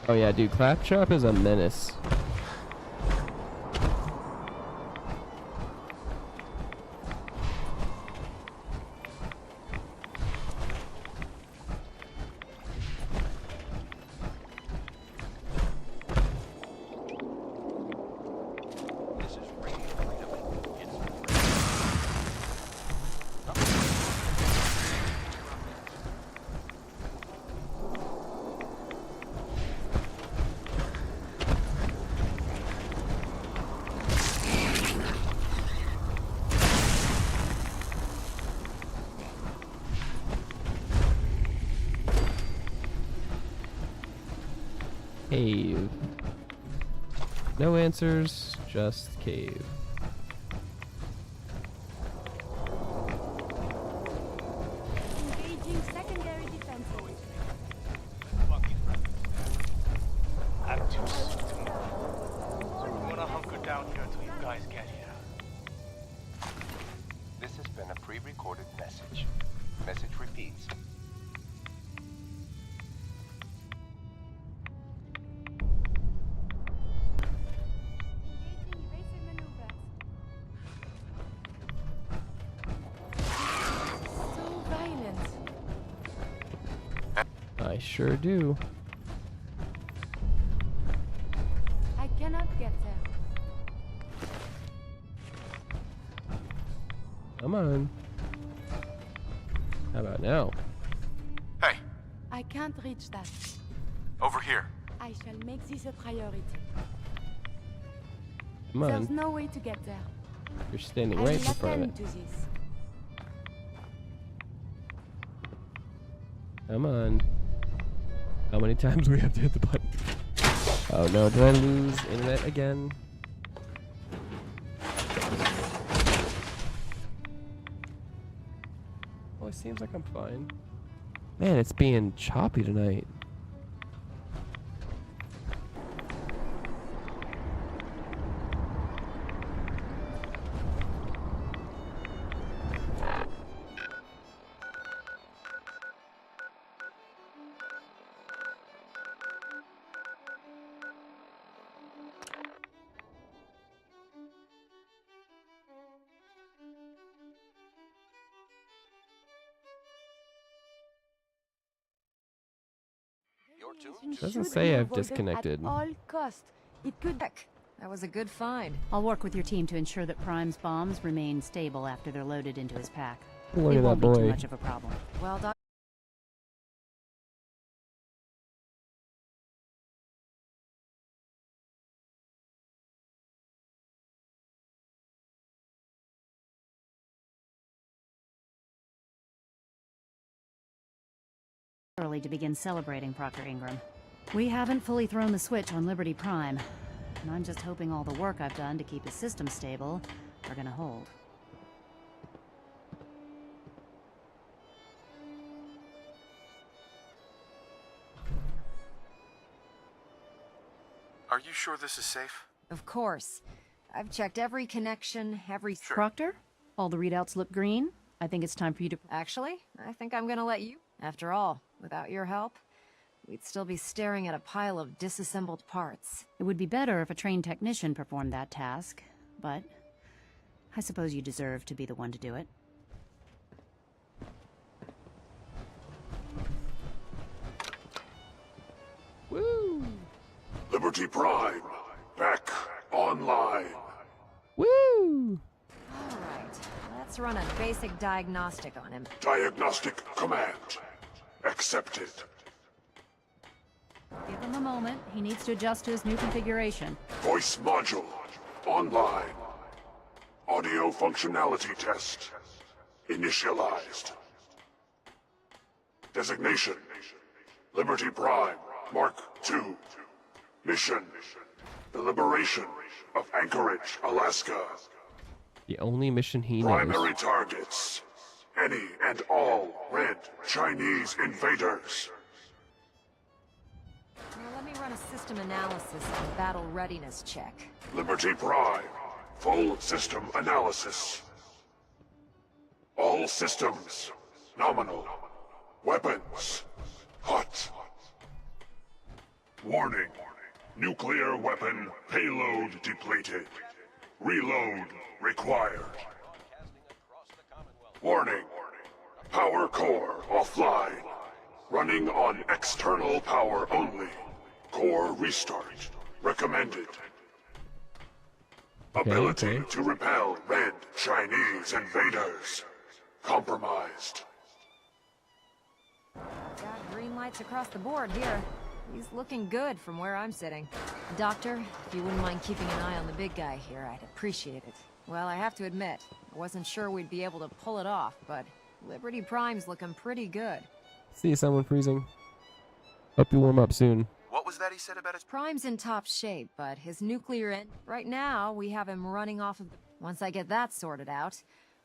Oh yeah, dude, Claptrap is a menace. Cave. No answers, just cave. Engaging secondary defenses. I'm too sick to move. I'm gonna hunker down here until you guys get here. This has been a pre-recorded message. Message repeats. I sure do. I cannot get there. Come on. How about now? Hey, I can't reach that. over here. I shall make this a priority. Come There's on. no way to get there. You're standing I right will in front of attend it. to this. Come on. How many times do we have to hit the button? Oh no, did I lose internet again? Well, it seems like I'm fine. Man, it's being choppy tonight. Doesn't say I've disconnected. At all cost. It could. Heck, that was a good find. I'll work with your team to ensure that Prime's bombs remain stable after they're loaded into his pack. Look It at won't that be too boy. much of a problem. Well done. Early to begin celebrating, Proctor Ingram. We haven't fully thrown the switch on Liberty Prime, and I'm just hoping all the work I've done to keep his system stable are gonna hold. Are you sure this is safe? Of course. I've checked every connection, every... Proctor? All the readouts look green. I think it's time for you to... Actually, I think I'm gonna let you. After all, without your help, we'd still be staring at a pile of disassembled parts. It would be better if a trained technician performed that task, but I suppose you deserve to be the one to do it. Woo! Liberty Prime, back online. Woo! Alright, let's run a basic diagnostic on him. Diagnostic command accepted. Give him a moment. He needs to adjust to his new configuration. Voice module. Online. Audio functionality test. Initialized. Designation. Liberty Prime. Mark II. Mission. The liberation of Anchorage, Alaska. The only mission he knows. Primary targets. Any and all red Chinese invaders. Now let me run a system analysis and battle readiness check. Liberty Prime. Full system analysis. All systems. Nominal. Weapons. Hot. Warning. Nuclear weapon payload depleted. Reload required. Warning. Power core offline. Running on external power only. Core restart recommended. Ability to repel red Chinese invaders. Compromised. Got green lights across the board here. He's looking good from where I'm sitting. Doctor, if you wouldn't mind keeping an eye on the big guy here, I'd appreciate it. Well, I have to admit, I wasn't sure we'd be able to pull it off, but Liberty Prime's looking pretty good. See someone freezing. Hope you warm up soon. What was that he said about his... Prime's in top shape, but his nuclear end... Right now, we have him running off of... Once I get that sorted out,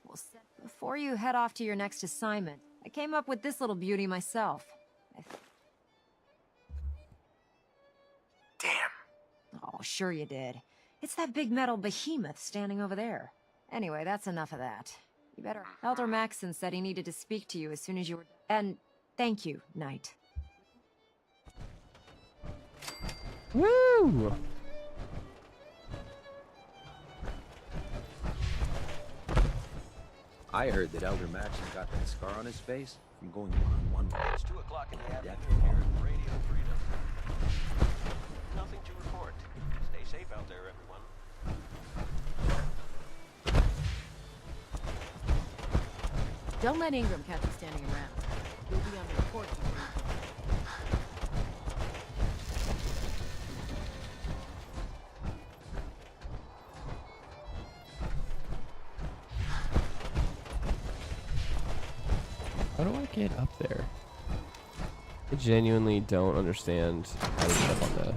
we'll set... Before you head off to your next assignment, I came up with this little beauty myself. Damn. Oh, sure you did. It's that big metal behemoth standing over there. Anyway, that's enough of that. You better... Elder Maxson said he needed to speak to you as soon as you were... And thank you, Knight. Woo! I heard that Elder Maxson got that scar on his face from going one-on-one with It's 2 o'clock in the afternoon Definitely. here at Radio Freedom. Nothing to report. Stay safe out there, everyone. Don't let Ingram catch you standing around. You'll be on the report before you How do I get up there? I genuinely don't understand how to get up on the...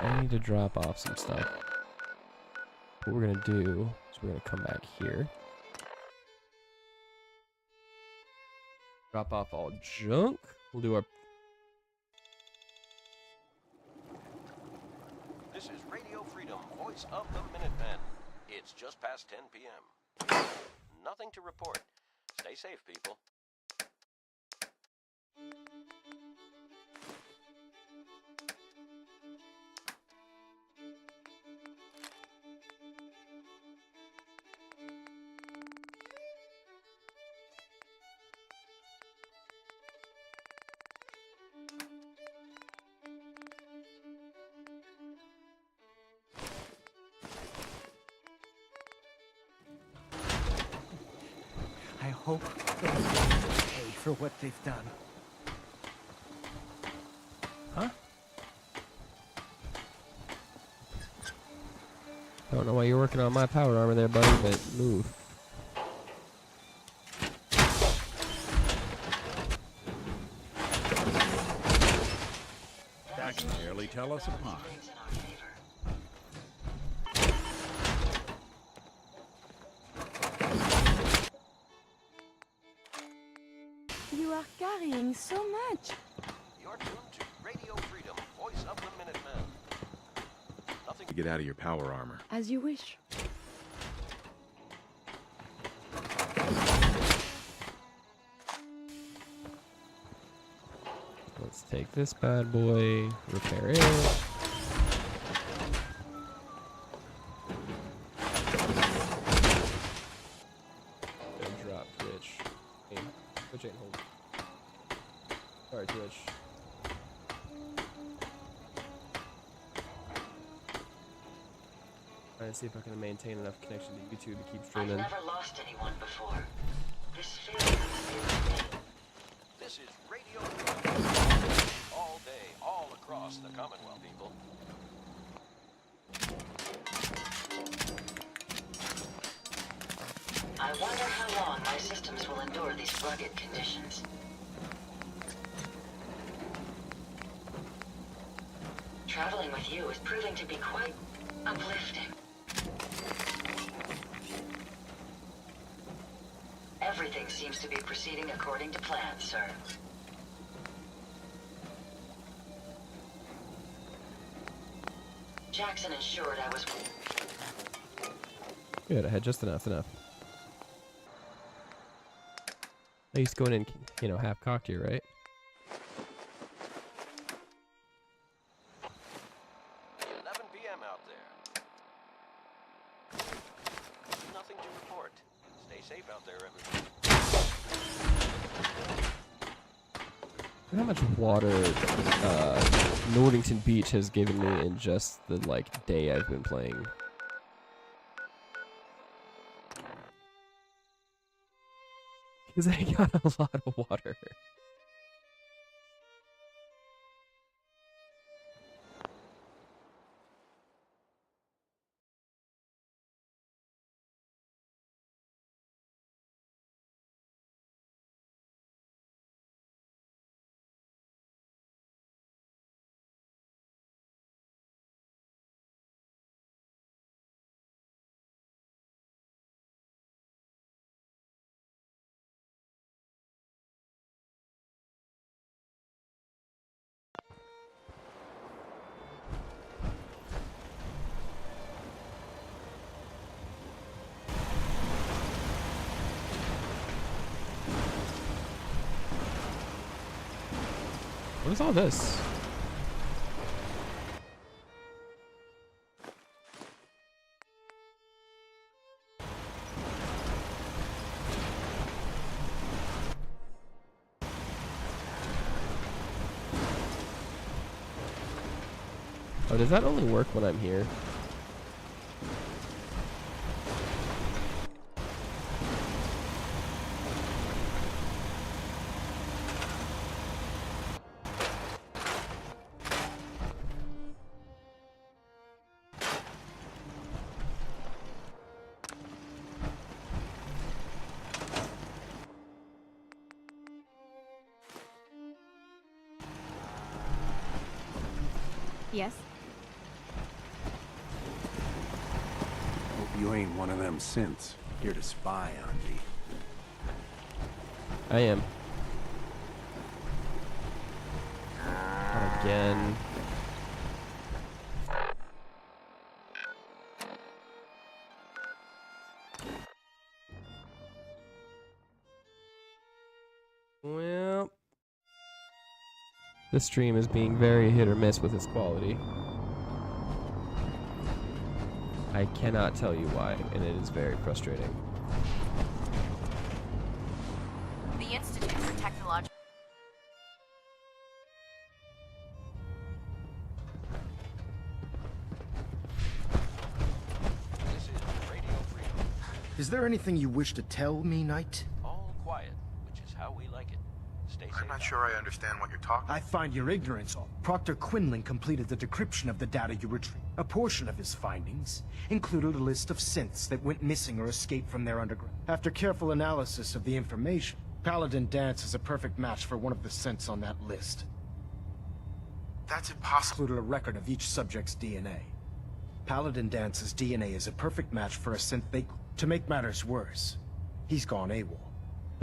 I need to drop off some stuff. What we're gonna do is we're gonna come back here. Drop off all junk. We'll do our... This is Radio Freedom, voice of the Minutemen. It's just past 10 p.m. Nothing to report. Stay safe, people. I hope they'll pay for what they've done. Huh? Don't know why you're working on my power armor there, buddy, but move. That can nearly tell us apart. You are carrying so much. You're tuned to Radio Freedom, voice of the Minutemen. Nothing To get out of your power armor. As you wish. Let's take this bad boy, repair it. And drop Twitch. Aim. Twitch ain't hold. Sorry, Twitch. Trying to see if I can maintain enough connection to YouTube to keep I've streaming. never lost anyone before. This feels like a serious thing. This is Radio all day, all across the Commonwealth, people. I wonder how long my systems will endure these rugged conditions. Traveling with you is proving to be quite uplifting. Everything seems to be proceeding according to plan, sir. Jackson ensured I was... Good, I had just enough. I used to go in and, you know, half cocked here, right? 11 p.m. out there. Nothing to report. Stay safe out there, everyone. Look how much water Nordington Beach has given me in just the, like, day I've been playing. Because I got a lot of water. What is all this? Oh, does that only work when I'm here? Yes? Hope you ain't one of them synths here to spy on me. I am. Not again. Well, this stream is being very hit or miss with its quality. I cannot tell you why, and it is very frustrating. The Institute for Technological... This is Radio Freedom. Is there anything you wish to tell me, Knight? All quiet, which is how we like it. Stay safe. I'm not sure I understand what you're talking about. I find your ignorance. Proctor Quinlan completed the decryption of the data you retrieved. A portion of his findings included a list of synths that went missing or escaped from their underground. After careful analysis of the information, Paladin Dance is a perfect match for one of the synths on that list. That's impossible. Included a record of each subject's DNA. Paladin Dance's DNA is a perfect match for a synth they... To make matters worse, he's gone AWOL.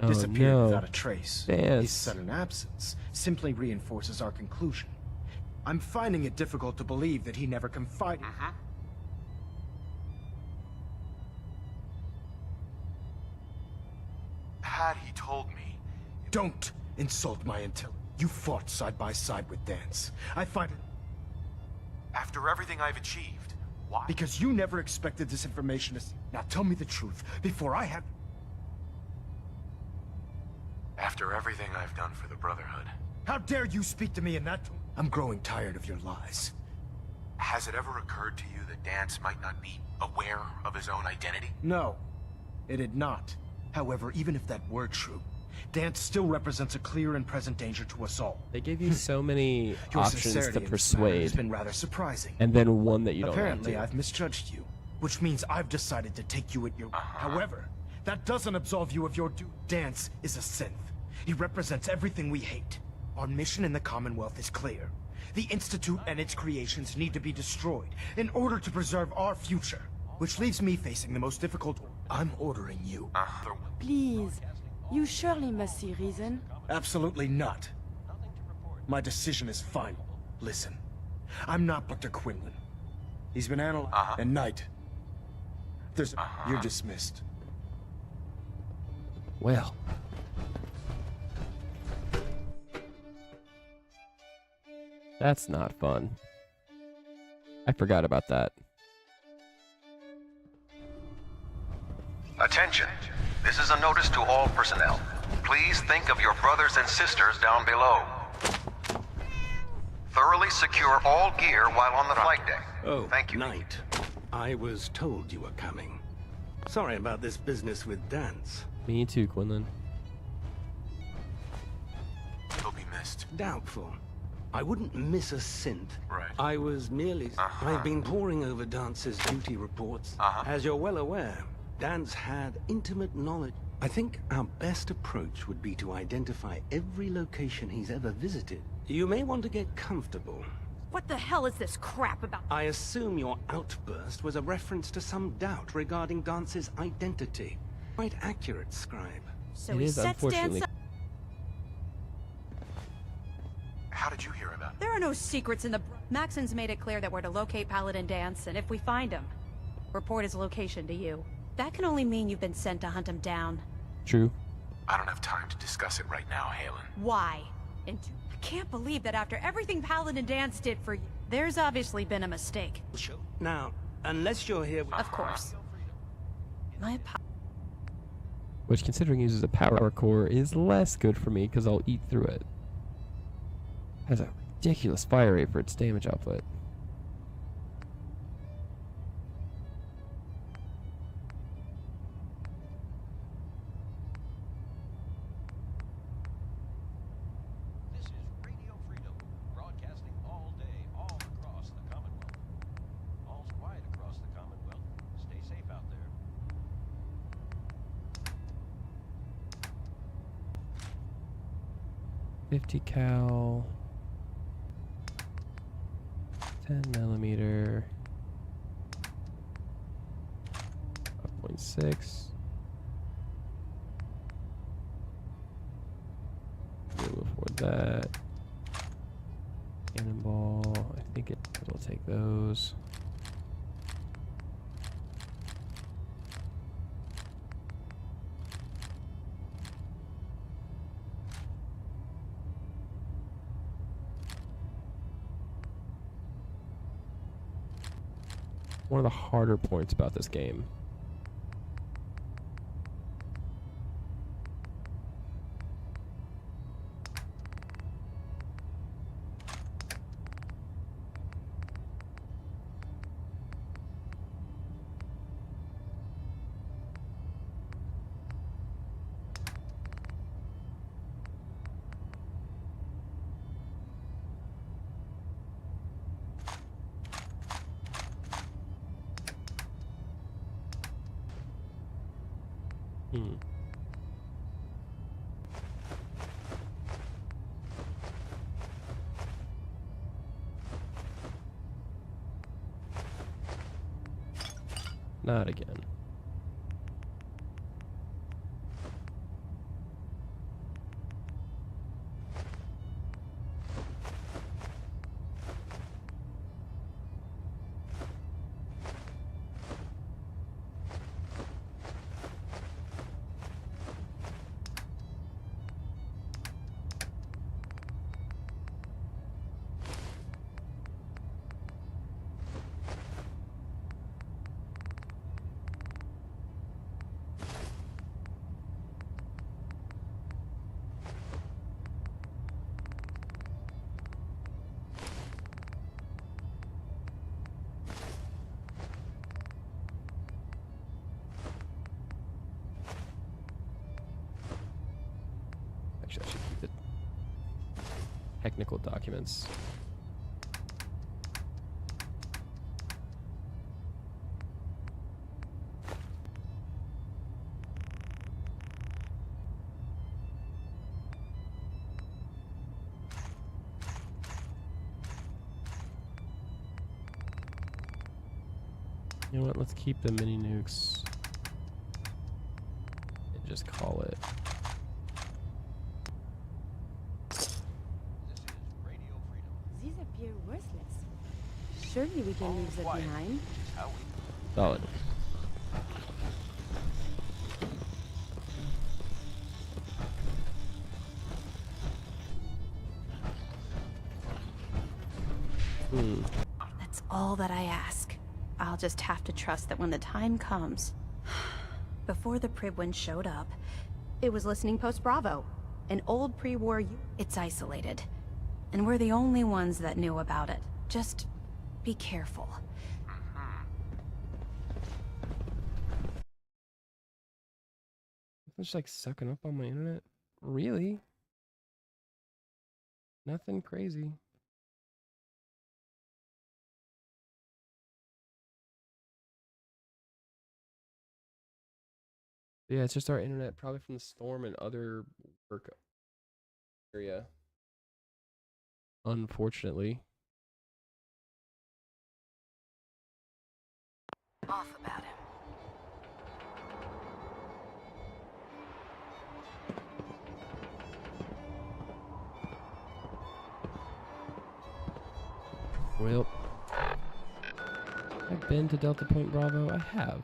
Oh, Disappeared no. without a trace. Dance. His sudden absence simply reinforces our conclusion. I'm finding it difficult to believe that he never confided. Had he told me... Don't insult my intelligence. You fought side by side with Dance. I find it... After everything I've achieved, why? Because you never expected this information to... Now tell me the truth, before I have... After everything I've done for the Brotherhood. How dare you speak to me in that tone? I'm growing tired of your lies. Has it ever occurred to you that Dance might not be aware of his own identity? No, it had not. However, even if that were true, Dance still represents a clear and present danger to us all. They give you so many Your options sincerity to in this matter persuade, has been rather surprising. and then one that you don't Apparently, have to. I've misjudged you, which means I've decided to take you at your word. However, that doesn't absolve you of your due. Dance is a synth. He represents everything we hate. Our mission in the Commonwealth is clear. The Institute and its creations need to be destroyed in order to preserve our future. Which leaves me facing the most difficult. I'm ordering you. Please, you surely must see reason. Absolutely not. My decision is final. Listen, I'm not Dr. Quinlan. He's been analyzed. And Knight. You're dismissed. Well. That's not fun. I forgot about that. Attention. This is a notice to all personnel. Please think of your brothers and sisters down below. Thoroughly secure all gear while on the flight deck. Oh, thank you. Knight. I was told you were coming. Sorry about this business with Dance. Me too, Quinlan. He'll be missed. Doubtful. I wouldn't miss a synth. Right. I was merely... I've been poring over Dance's duty reports. As you're well aware, Dance had intimate knowledge. I think our best approach would be to identify every location he's ever visited. You may want to get comfortable. What the hell is this crap about? I assume your outburst was a reference to some doubt regarding Dance's identity. Quite accurate, Scribe. So It he is, sets unfortunately. Dance up. How did you hear about it? There are no secrets in the... Maxon's made it clear that we're to locate Paladin Dance, and if we find him, report his location to you. That can only mean you've been sent to hunt him down. True. I don't have time to discuss it right now, Halen. Why? And I can't believe that after everything Paladin Dance did for you, there's obviously been a mistake. Now, unless you're here... Of course. My Which, considering he uses a power core, is less good for me because I'll eat through it. Has a ridiculous fire rate for its damage output. This is Radio Freedom, broadcasting all day, all across the Commonwealth. All's quiet across the Commonwealth. Stay safe out there. .50 cal. 10mm. 5.6. We'll afford that. Cannonball. I think it'll take those. One of the harder points about this game. Not again. technical documents. You know what? Let's keep the mini nukes and just call it. These appear worthless. Surely we can leave them behind. Solid. That's all that I ask. I'll just have to trust that when the time comes. Before the Pribwin showed up, it was listening post Bravo, an old pre-war. It's isolated, and we're the only ones that knew about it. Just be careful. It's just like sucking up on my internet. Really? Nothing crazy. Yeah, it's just our internet, probably from the storm and other work area. Unfortunately. Off about him. Well, I've been to Delta Point Bravo. I have.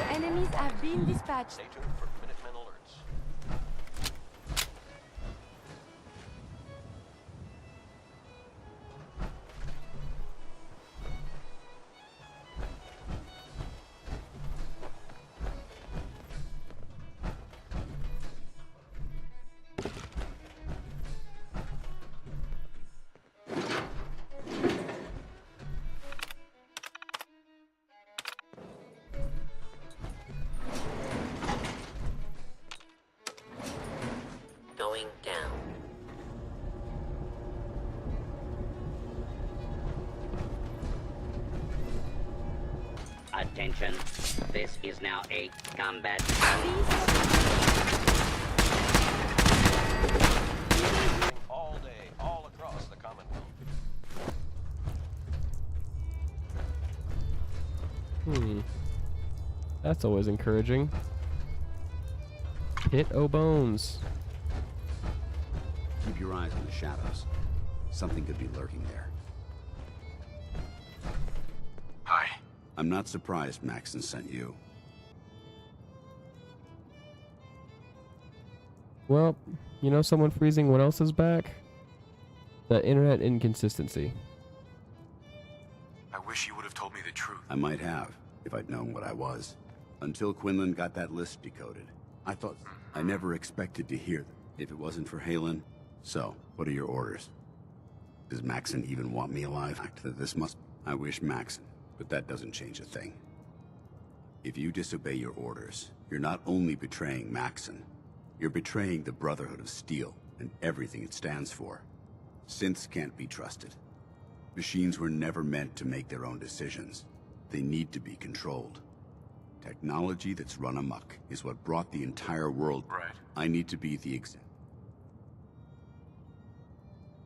Enemies have been dispatched. Stay tuned for Minutemen alerts. Going down. Attention. This is now a combat zone. All day, all across the Commonwealth. That's always encouraging. Pit o' bones. Keep your eyes on the shadows. Something could be lurking there. Hi. I'm not surprised Maxon sent you. Well, you know someone freezing what else is back? The internet inconsistency. I wish you would have told me the truth. I might have, if I'd known what I was. Until Quinlan got that list decoded. I thought... I never expected to hear them. If it wasn't for Halen... So, what are your orders? Does Maxon even want me alive? This must... I wish Maxon, but that doesn't change a thing. If you disobey your orders, you're not only betraying Maxon, you're betraying the Brotherhood of Steel and everything it stands for. Synths can't be trusted. Machines were never meant to make their own decisions. They need to be controlled. Technology that's run amok is what brought the entire world. Right. I need to be the example.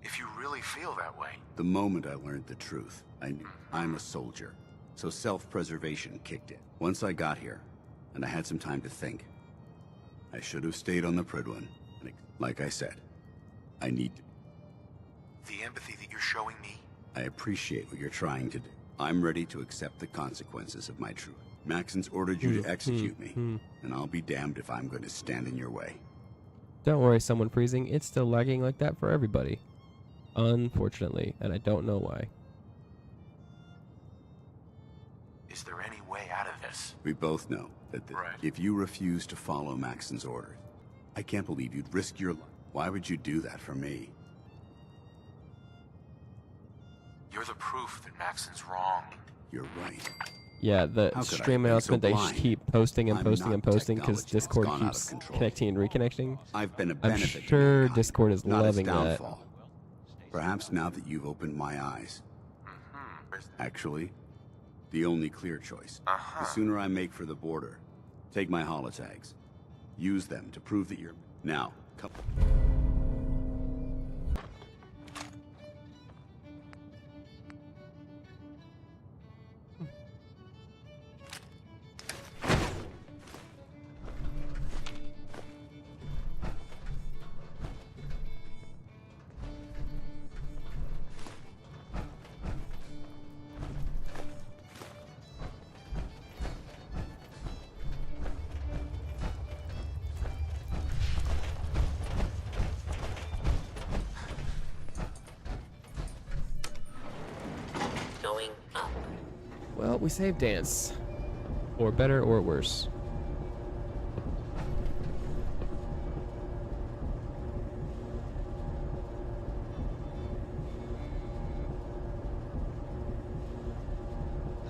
If you really feel that way. The moment I learned the truth, I knew I'm a soldier, so self-preservation kicked in. Once I got here, and I had some time to think, I should have stayed on the Prydwen. And like I said, I need to. The empathy that you're showing me. I appreciate what you're trying to do. I'm ready to accept the consequences of my truth. Maxon's ordered you to execute me, and I'll be damned if I'm going to stand in your way. Don't worry, someone freezing. It's still lagging like that for everybody. Unfortunately, and I don't know why. Is there any way out of this? We both know that if you refuse to follow Maxon's orders, I can't believe you'd risk your life. Why would you do that for me? You're the proof that Maxon's wrong. You're right. Yeah, the How could I stream be so announcement, they blind? keep posting and I'm posting not and posting because technology that's Discord gone out of keeps control. connecting and reconnecting. I've been a I'm benefit to sure mankind, Discord is not its loving that. downfall. Perhaps now that you've opened my eyes. Actually, the only clear choice. The sooner I make for the border, take my holotags. Use them to prove that you're... Now, come... Going up. Well, we saved Dance. Or better or worse.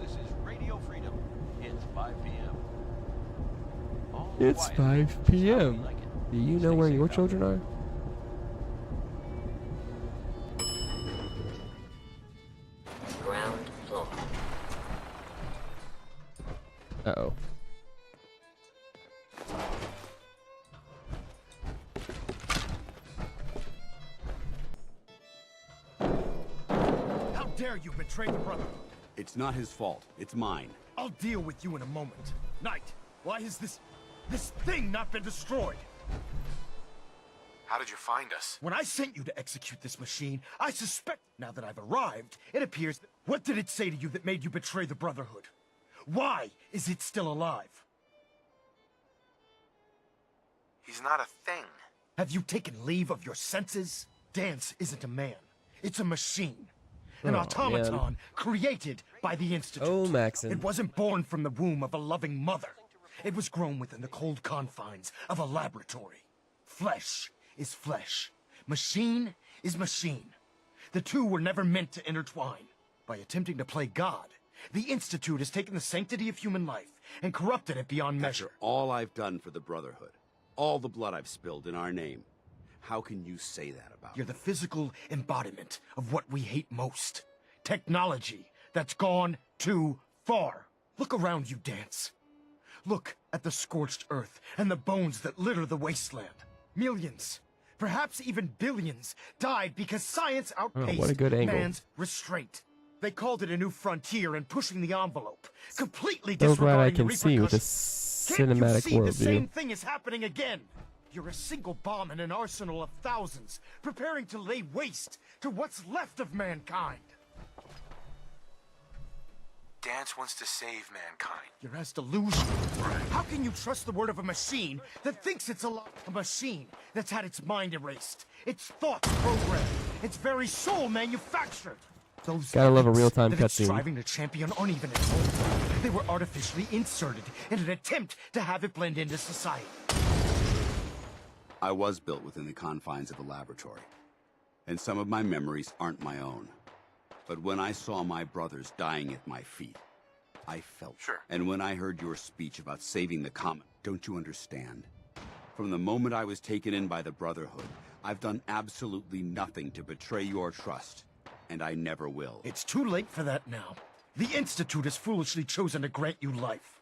This is Radio Freedom. It's 5 p.m. All It's quiet. 5 p.m. Do you know where your children are? Ground floor. Uh-oh. How dare you betray the Brotherhood? It's not his fault. It's mine. I'll deal with you in a moment. Knight, why has this thing not been destroyed? How did you find us? When I sent you to execute this machine, I suspect... Now that I've arrived, it appears that... What did it say to you that made you betray the Brotherhood? Why is it still alive? He's not a thing. Have you taken leave of your senses? Dance isn't a man. It's a machine. An automaton man. created by the Institute. Oh, Maxon. It wasn't born from the womb of a loving mother. It was grown within the cold confines of a laboratory. Flesh is flesh. Machine is machine. The two were never meant to intertwine. By attempting to play God, the Institute has taken the sanctity of human life and corrupted it beyond measure. After all I've done for the Brotherhood, all the blood I've spilled in our name, how can you say that about You're the physical embodiment of what we hate most. Technology that's gone too far. Look around you, Dance. Look at the scorched earth and the bones that litter the wasteland. Millions, perhaps even billions, died because science outpaced what a good angle. man's restraint. They called it a new frontier and pushing the envelope, completely So glad I disregarding can the see with repercussions. this Can't you cinematic see the same worldview. thing is happening again? You're a single bomb in an arsenal of thousands, preparing to lay waste to what's left of mankind. Dance wants to save mankind. You're as delusional. How can you trust the word of a machine that thinks it's alive? A machine that's had its mind erased, its thoughts programmed, its very soul manufactured. Those Gotta love a things real-time that it's cutscene. striving to champion aren't even its own. They were artificially inserted in an attempt to have it blend into society. I was built within the confines of a laboratory, and some of my memories aren't my own. But when I saw my brothers dying at my feet, I felt. Sure. And when I heard your speech about saving the comet, don't you understand? From the moment I was taken in by the Brotherhood, I've done absolutely nothing to betray your trust, and I never will. It's too late for that now. The Institute has foolishly chosen to grant you life.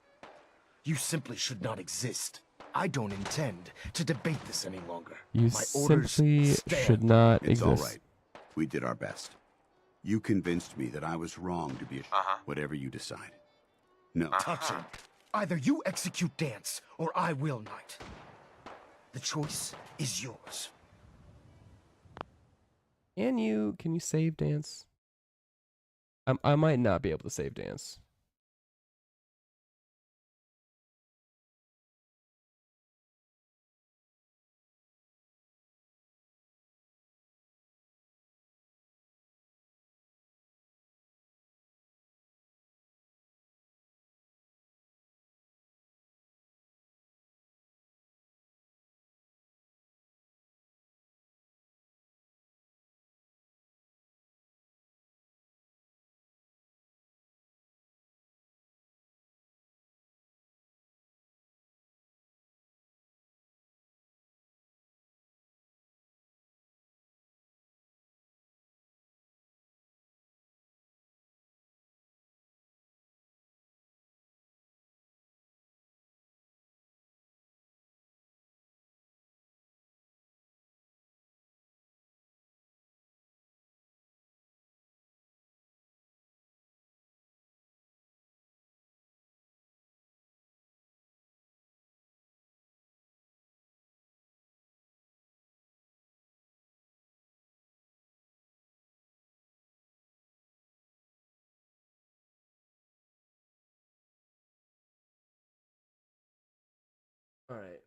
You simply should not exist. I don't intend to debate this any longer. You My orders simply stand. should not It's exist. all right. We did our best. You convinced me that I was wrong to be whatever you decide. No. Touch him. Either you execute Dance, or I will, Knight. The choice is yours. Can you save Dance? I might not be able to save Dance. All right.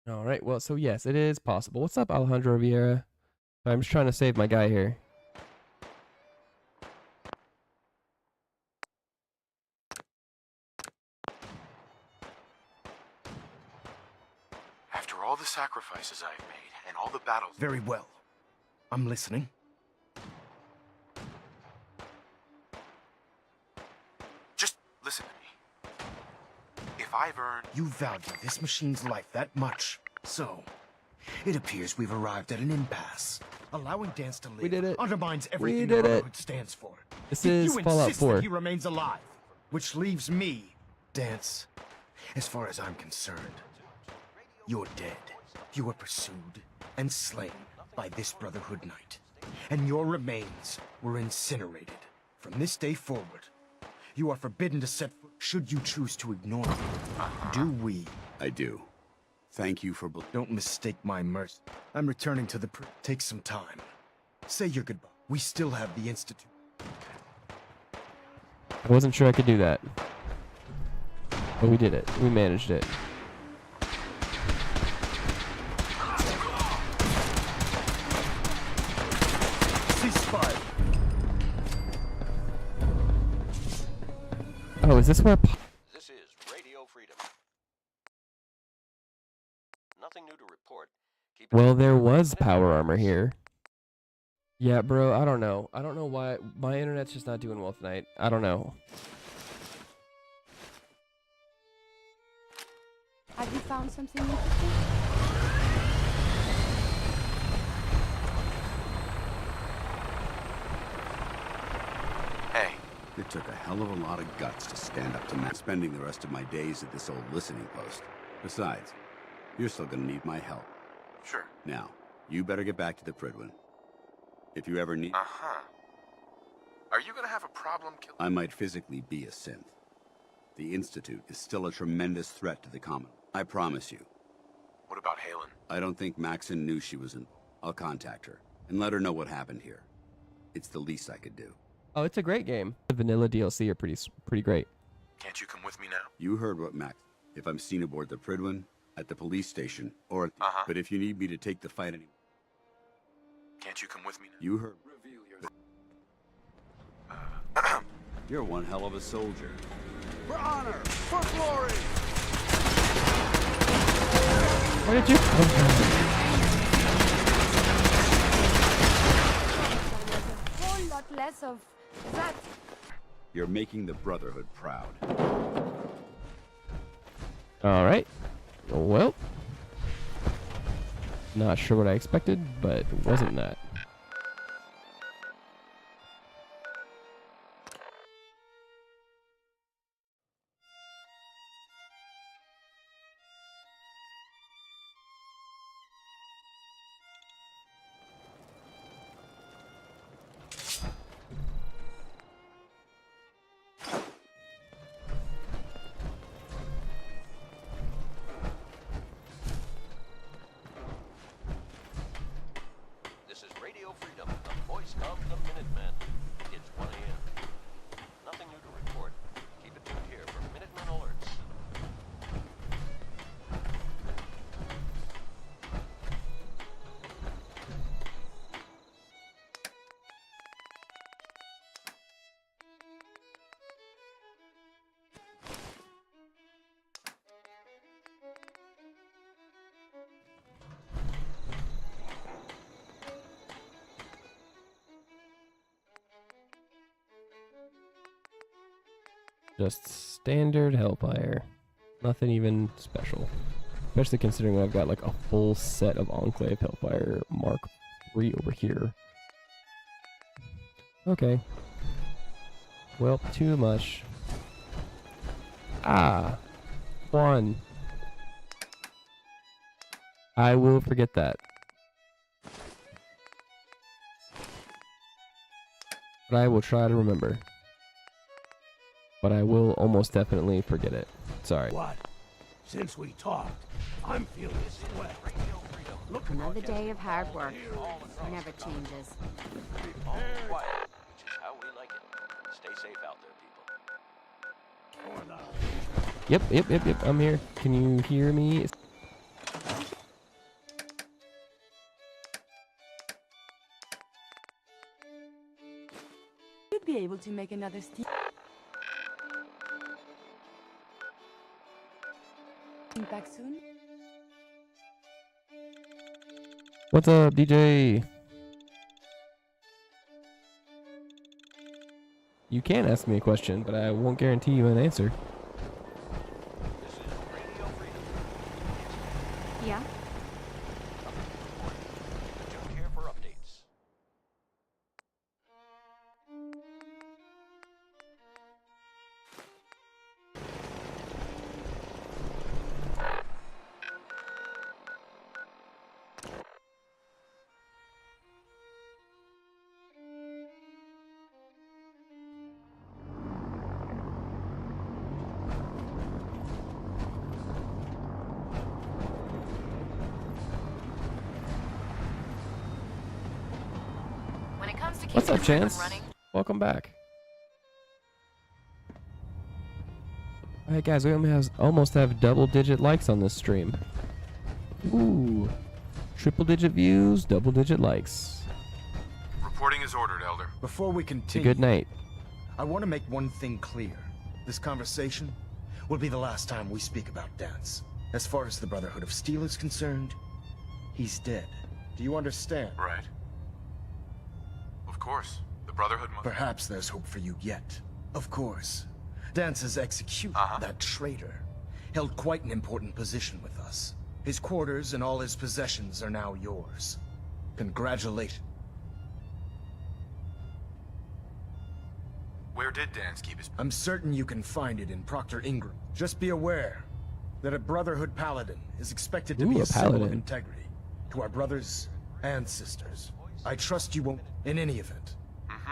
All right. Well, so yes, it is possible. What's up, Alejandro Vieira? I'm just trying to save my guy here. After all the sacrifices I've made and all the battles... Very well. I'm listening. Just listen to me. If I've earned... You value this machine's life that much. So, it appears we've arrived at an impasse. Allowing Dance to live We did it. undermines everything did it. Brotherhood stands for. This Yet is you Fallout insist 4. that he remains alive, which leaves me, Dance. As far as I'm concerned, you're dead. You were pursued and slain by this Brotherhood Knight, and your remains were incinerated. From this day forward, you are forbidden to set foot should you choose to ignore me. Do we? I do. Thank you for... Don't mistake my mercy. I'm returning to the Take some time. Say your goodbye. We still have the Institute. I wasn't sure I could do that. But we did it. We managed it. Ceasefire. Oh, is this where... This is Radio Freedom. Nothing new to report. Keep Well, there was power armor here. Yeah, bro, I don't know. I don't know why. My internet's just not doing well tonight. I don't know. Have you found something interesting? Hey. It took a hell of a lot of guts to stand up to Matt, spending the rest of my days at this old listening post. Besides, you're still gonna need my help. Sure. Now, you better get back to the Pridwin. If you ever need... Uh-huh. Are you gonna have a problem killing... I might physically be a synth. The Institute is still a tremendous threat to the Commonwealth. I promise you. What about Halen? I don't think Maxon knew she was in... I'll contact her and let her know what happened here. It's the least I could do. Oh, it's a great game. The vanilla DLC are pretty great. Can't you come with me now? You heard what Max... If I'm seen aboard the Pridwin, at the police station, or at the... But if you need me to take the fight any... Can't you come with me now? You heard... You're one hell of a soldier. For honor! For glory! Where did you come from? A whole lot less of that. You're making the Brotherhood proud. Alright. Well. Not sure what I expected, but it wasn't that. This is Radio Freedom, the voice of the Minutemen. It's 1 a.m. Nothing new to report. Keep it tuned here for Minutemen alerts. Just standard Hellfire. Nothing even special. Especially considering I've got like a full set of Enclave Hellfire Mark III over here. Okay. Well, too much. Ah. 1. I will forget that. But I will try to remember. But I will almost definitely forget it. Sorry. What? Since we talked, I'm feeling swell. Another day of hard work. Never changes. All quiet, which is safe out there, people. Yep. I'm here. Can you hear me? Should be able to make another steam. Back soon. What's up, DJ? You can ask me a question, but I won't guarantee you an answer. Yeah? Tuned here for updates. What's up, Chance? Welcome back. Alright, guys, we almost have double-digit likes on this stream. Ooh. Triple-digit views, double-digit likes. Reporting is ordered, Elder. Before we It's a continue, good night. I want to make one thing clear. This conversation will be the last time we speak about Dance. As far as the Brotherhood of Steel is concerned, he's dead. Do you understand? Right. Of course. The Brotherhood must... Perhaps there's hope for you yet. Of course. Dance's executed that traitor. Held quite an important position with us. His quarters and all his possessions are now yours. Congratulations. Where did Dance keep his... I'm certain you can find it in Proctor Ingram. Just be aware that a Brotherhood Paladin is expected to be a symbol of paladin. integrity to our brothers and sisters. I trust you won't, in any event.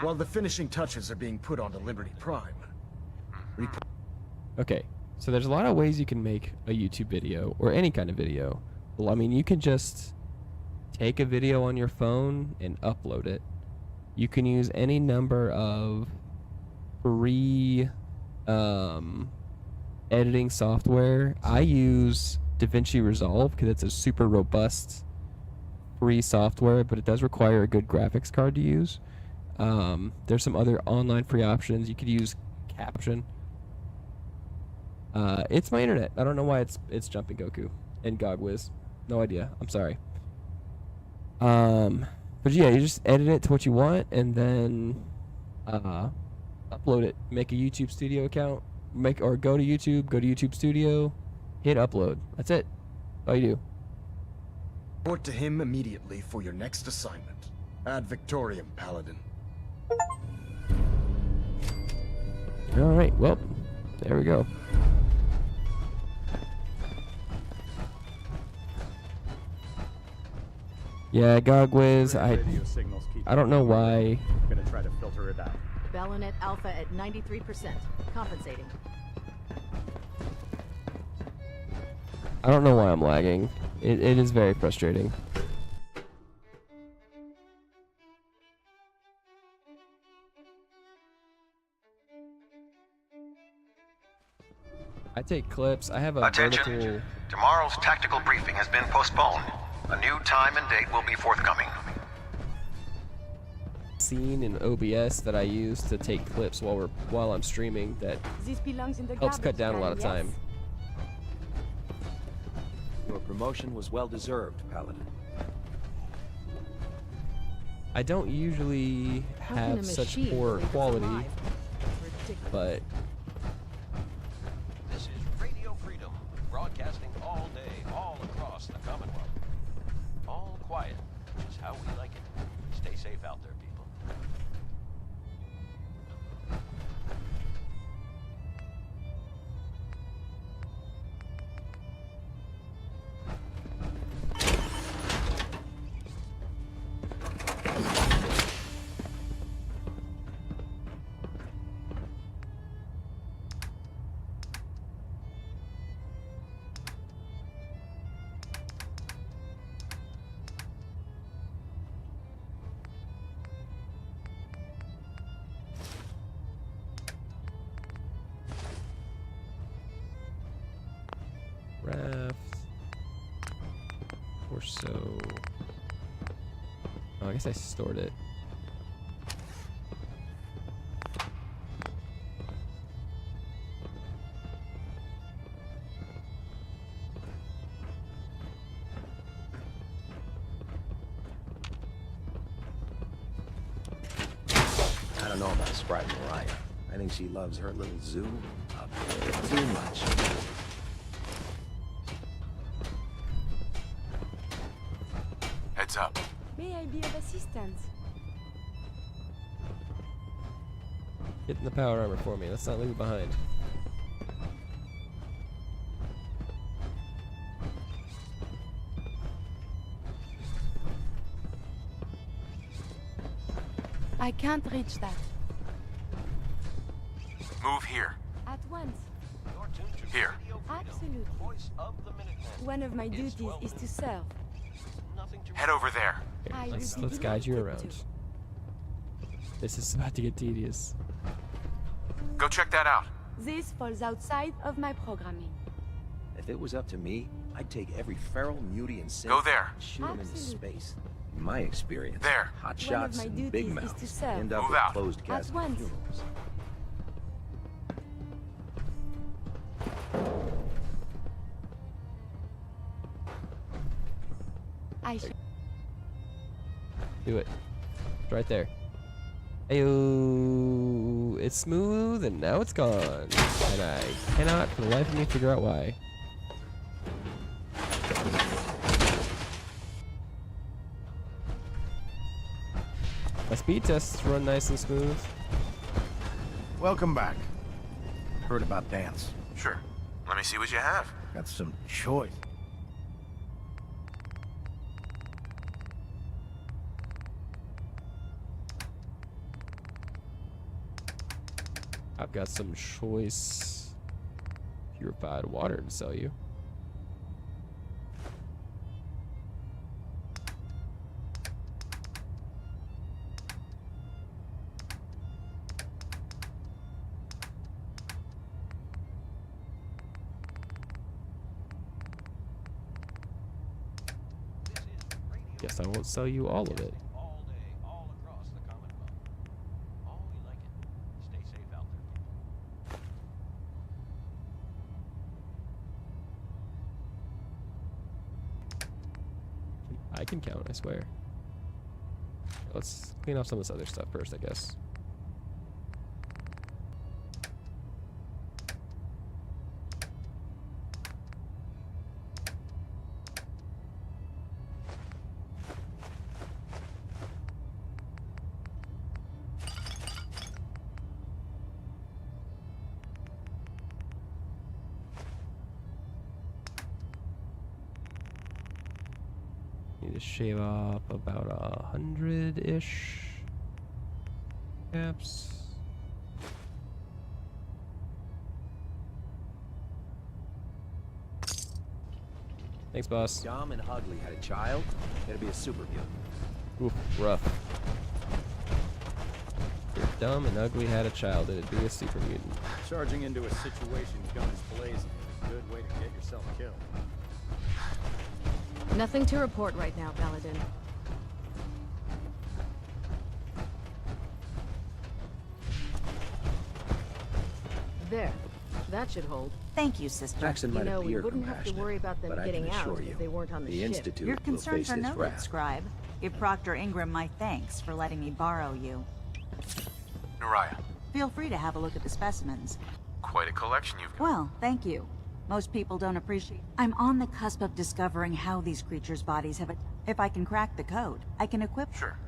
While the finishing touches are being put onto Liberty Prime. Okay, so there's a lot of ways you can make a YouTube video, or any kind of video. Well, I mean, you can just take a video on your phone and upload it. You can use any number of free editing software. I use DaVinci Resolve because it's a super robust free software, but it does require a good graphics card to use. There's some other online free options. You could use Caption. It's my internet. I don't know why it's jumping Goku and Gogwiz. No idea. I'm sorry. But yeah, you just edit it to what you want and then upload it. Make a YouTube Studio account. Go to YouTube Studio, hit upload. That's it. All you do. Report to him immediately for your next assignment. Ad Victoriam, Paladin. Alright, well, there we go. Yeah, Gogwiz, I don't know why. Gonna try to filter it out. Bellonet Alpha at 93%. Compensating. I don't know why I'm lagging. It is very frustrating. I take clips. I have a vertical... Tomorrow's tactical briefing has been postponed. A new time and date will be forthcoming. Scene in OBS that I use to take clips while I'm streaming that helps cut down a lot of time. Your promotion was well deserved, Paladin. I don't usually have such poor quality, but This is Radio Freedom, broadcasting all day, all across the Commonwealth. All quiet, which is how we like it. Stay safe out there, people. craft. Or so. Oh, I guess I stored it. I don't know about Sprite Mariah. I think she loves her little zoo up there too much. Heads up. May I be of assistance? Get in the power armor for me. Let's not leave it behind. I can't reach that. Move here. At once. Here. Absolutely. One of my duties is to serve. Head over there. Okay, let's guide you around. This is about to get tedious. Go check that out. This falls outside of my programming. If it was up to me, I'd take every feral mutie and synth Go there. and shoot him into space. In my experience, there. Hot One of shots my and duties big is mouths to serve. end up Move with out. closed At casket once. funerals. I should. Do it. It's right there. Ayo, it's smooth and now it's gone. And I cannot for the life of me figure out why. My speed tests run nice and smooth. Welcome back. Heard about dance. Sure. Let me see what you have. Got some choice. I've got some choice purified water to sell you. Guess I won't sell you all of it. All day, all across the Commonwealth. Oh, we like it. Stay safe out there, people. I can count, I swear. Let's clean off some of this other stuff first, I guess. Need to shave off about 100-ish caps. Thanks, boss. Dumb and ugly had a child. Gotta be a super mutant. Oof, rough. If dumb and ugly had a child, it'd be a super mutant. Charging into a situation guns blazing is a good way to get yourself killed. Nothing to report right now, Paladin. There. That should hold. Thank you, sister. Jackson You might know, we appear wouldn't have to compassionate, worry about them but I getting can out assure you, if they weren't on the the ship. Institute Your will concerns face are his noted, wrath. Scribe. Give Proctor Ingram my thanks for letting me borrow you. Nariah. Feel free to have a look at the specimens. Quite a collection you've got. Well, thank you. Most people don't appreciate. I'm on the cusp of discovering how these creatures' bodies have. If I can crack the code, I can equip. Sure.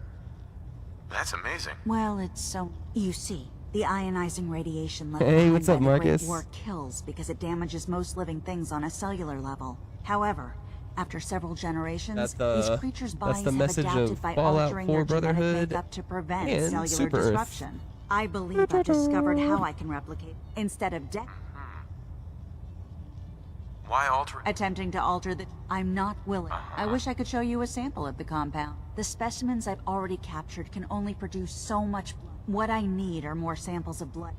That's amazing. Well, it's so. You see, the ionizing radiation left Hey, behind what's by up, the Great Marcus? War kills because it damages most living things on a cellular level. However, after several generations, these creatures' bodies have message adapted of by Fallout altering 4 their genetic Brotherhood makeup to prevent and cellular Super Earth. disruption. I believe I've discovered how I can replicate instead of Why alter it? attempting to alter the. I'm not willing. I wish I could show you a sample of the compound. The specimens I've already captured can only produce so much blood. What I need are more samples of blood.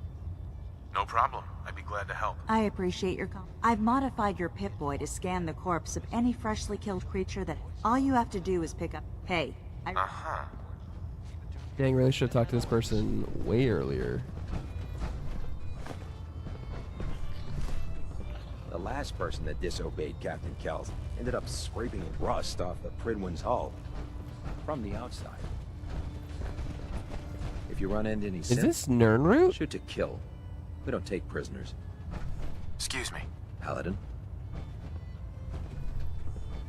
No problem. I'd be glad. glad to help. I appreciate your call. I've modified your Pip-Boy to scan the corpse of any freshly killed creature that... All you have to do is pick up... Hey, Dang, really should have talked to this person way earlier. The last person that disobeyed Captain Kells ended up scraping rust off the Pridwin's hull from the outside. If you run into any Is this Nernroot? shoot to kill. We don't take prisoners. Excuse me. Paladin.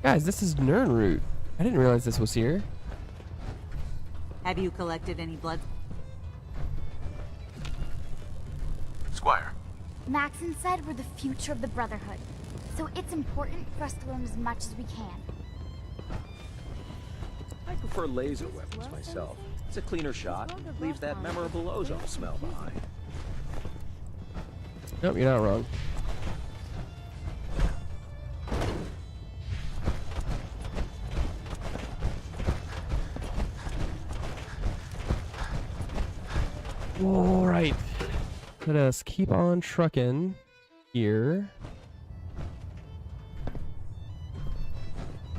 Guys, this is Nernroot. I didn't realize this was here. have you collected any blood? Squire. Maxon said we're the future of the Brotherhood, so it's important for us to learn as much as we can. I prefer laser weapons myself. It's a cleaner shot, leaves that memorable ozone smell behind. Nope, you're not wrong. All right, let us keep on trucking here.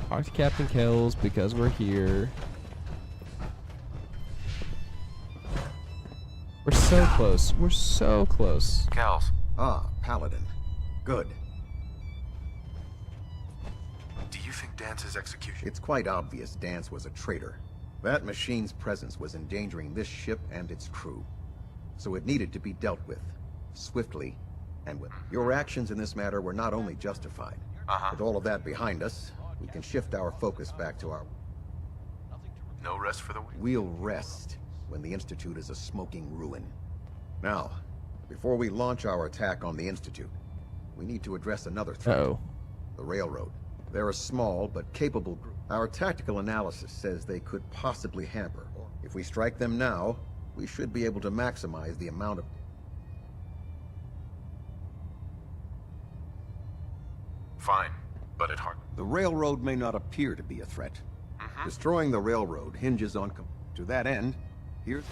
Talk to Captain Kells because we're here. We're so close. We're so close. Kells. Ah, Paladin. Good. Do you think Dance's execution... It's quite obvious Dance was a traitor. That machine's presence was endangering this ship and its crew. So it needed to be dealt with. Swiftly and with. Your actions in this matter were not only justified. With all of that behind us, we can shift our focus back to our... No rest for the weak? We'll rest when the Institute is a smoking ruin. Now, before we launch our attack on the Institute, we need to address another threat. The Railroad. They're a small but capable group. Our tactical analysis says they could possibly hamper. If we strike them now, we should be able to maximize the amount of... Fine, but at heart. The Railroad may not appear to be a threat. Destroying the Railroad hinges on... To that end, here's...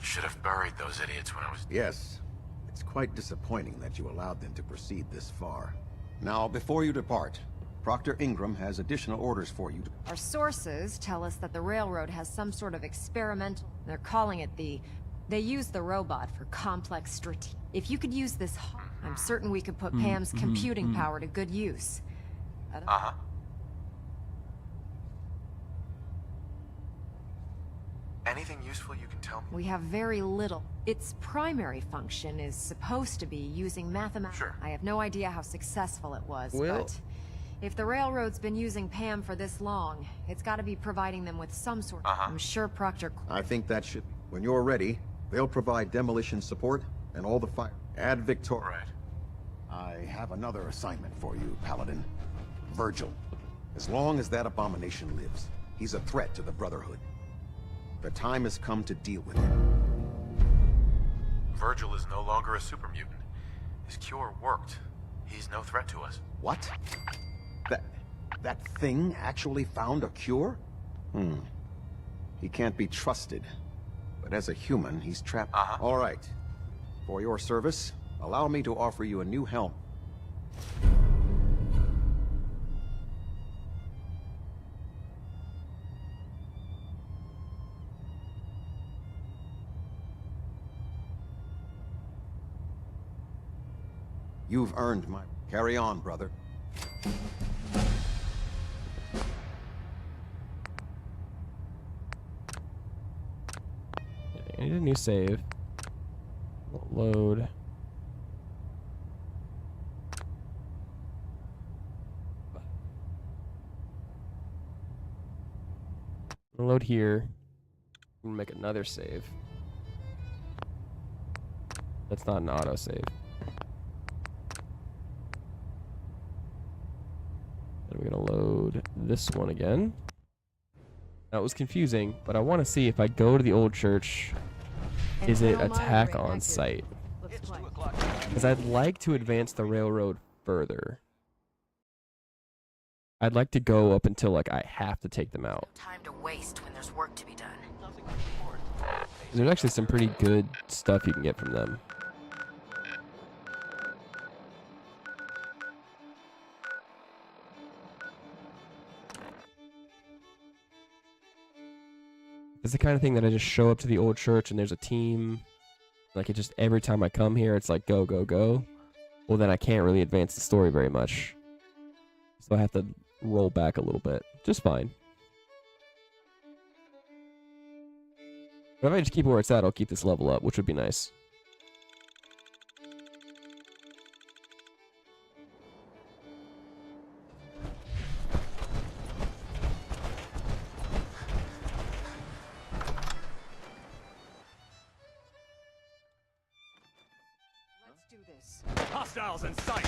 Should have buried those idiots when I was... Yes. It's quite disappointing that you allowed them to proceed this far. Now, before you depart, Proctor Ingram has additional orders for you. Our sources tell us that the Railroad has some sort of experimental... They're calling it the... They use the robot for complex strategy. If you could use this... I'm certain we could put Pam's computing power to good use. Anything useful you can tell me? We have very little. Its primary function is supposed to be using mathematics. Sure. I have no idea how successful it was, Well- but... If the Railroad's been using Pam for this long, it's gotta be providing them with some sort of... I'm sure Proctor... I think that should... When you're ready, they'll provide demolition support and all the fire. Add Victor. Right. I have another assignment for you, Paladin. Virgil. As long as that abomination lives, he's a threat to the Brotherhood. The time has come to deal with him. Virgil is no longer a super mutant. His cure worked. He's no threat to us. What? That thing actually found a cure? He can't be trusted. But as a human, he's trapped. All right. For your service, allow me to offer you a new helm. You've earned my... Carry on, brother. I need a new save. Load. Load here. I'm gonna make another save. That's not an auto save. And we're gonna load this one again. That was confusing, but I want to see if I go to the old church, is it attack on site? Because I'd like to advance the Railroad further. I'd like to go up until like I have to take them out. Time to waste when there's work to be done. Nothing to report. There's actually some pretty good stuff you can get from them. It's the kind of thing that I just show up to the old church and there's a team. Like, it just, every time I come here, it's like, go, go, go. Well, then I can't really advance the story very much. So I have to roll back a little bit. Just fine. But if I just keep it where it's at, I'll keep this level up, which would be nice. Hostiles in sight.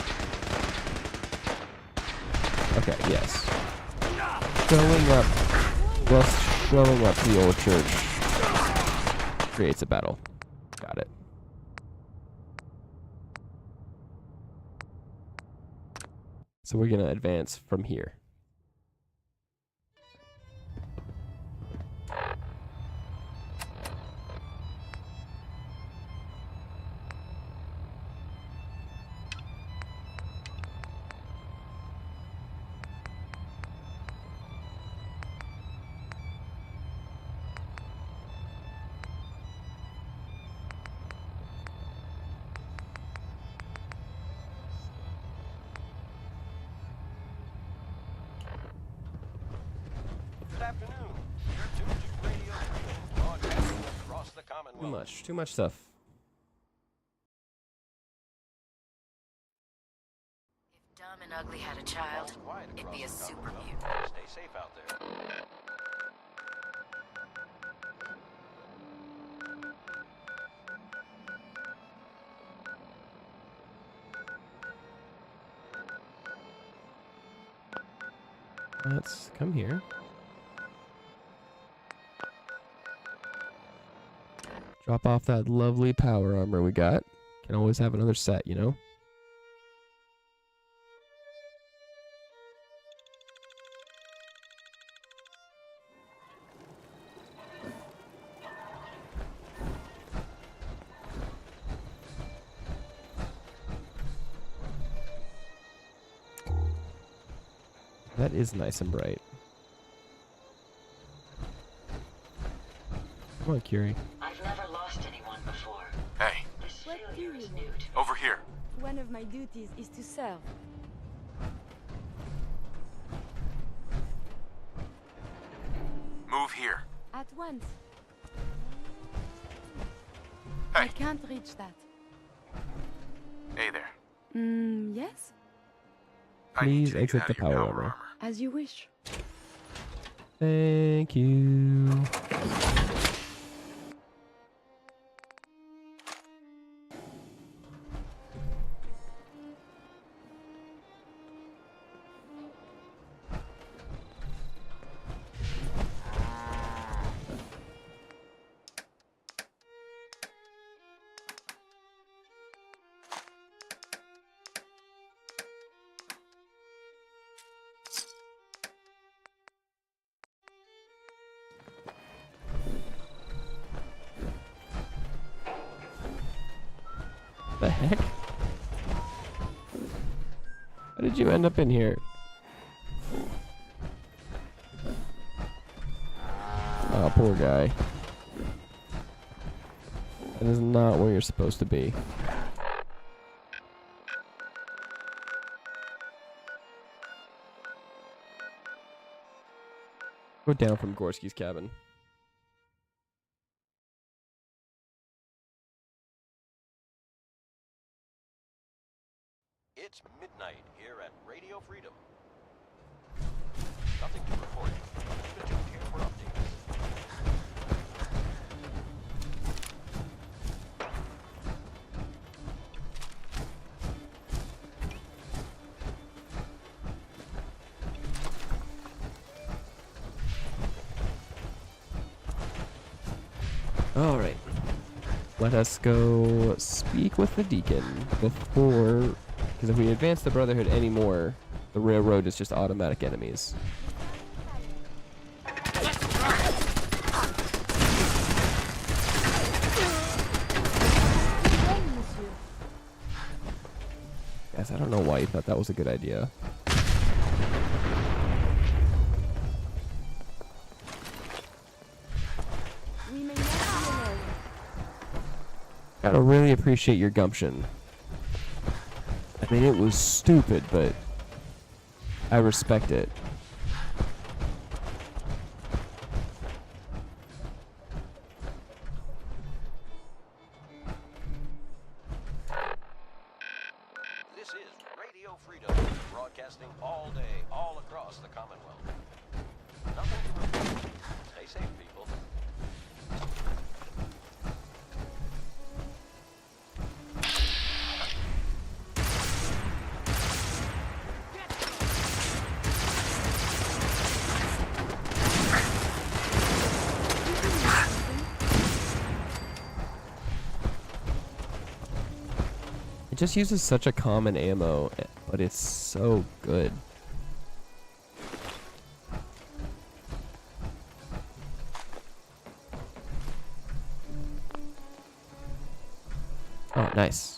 Okay, yes. Showing up, just showing up to the old church creates a battle. Got it. So we're gonna advance from here. Too much stuff. If Dumb and Ugly had a child, it'd be a super mutant. Stay safe out there. Let's come here. Drop off that lovely power armor we got. Can always have another set, you know? That is nice and bright. Come on, Curie. I've never lost anyone before. Hey. What do you want? Over here. One of my duties is to serve. Move here. At once. Hey. I can't reach that. Hey there. Yes? Please exit the power armor. As you wish. Thank you. The heck? How did you end up in here? Oh, poor guy. That is not where you're supposed to be. Go down from Gorski's cabin. It's midnight here at Radio Freedom. Nothing to report. Keep it tuned here for updates. All right. Let us go speak with the deacon before, because if we advance the Brotherhood anymore, the railroad is just automatic enemies. Guys, I don't know why you thought that was a good idea. We may not be alone. Gotta really appreciate your gumption. I mean, it was stupid, but I respect it. This is Radio Freedom, broadcasting all day, all across the Commonwealth. Nothing to report. Stay safe, people. It just uses such a common ammo, but it's so good. Oh, nice.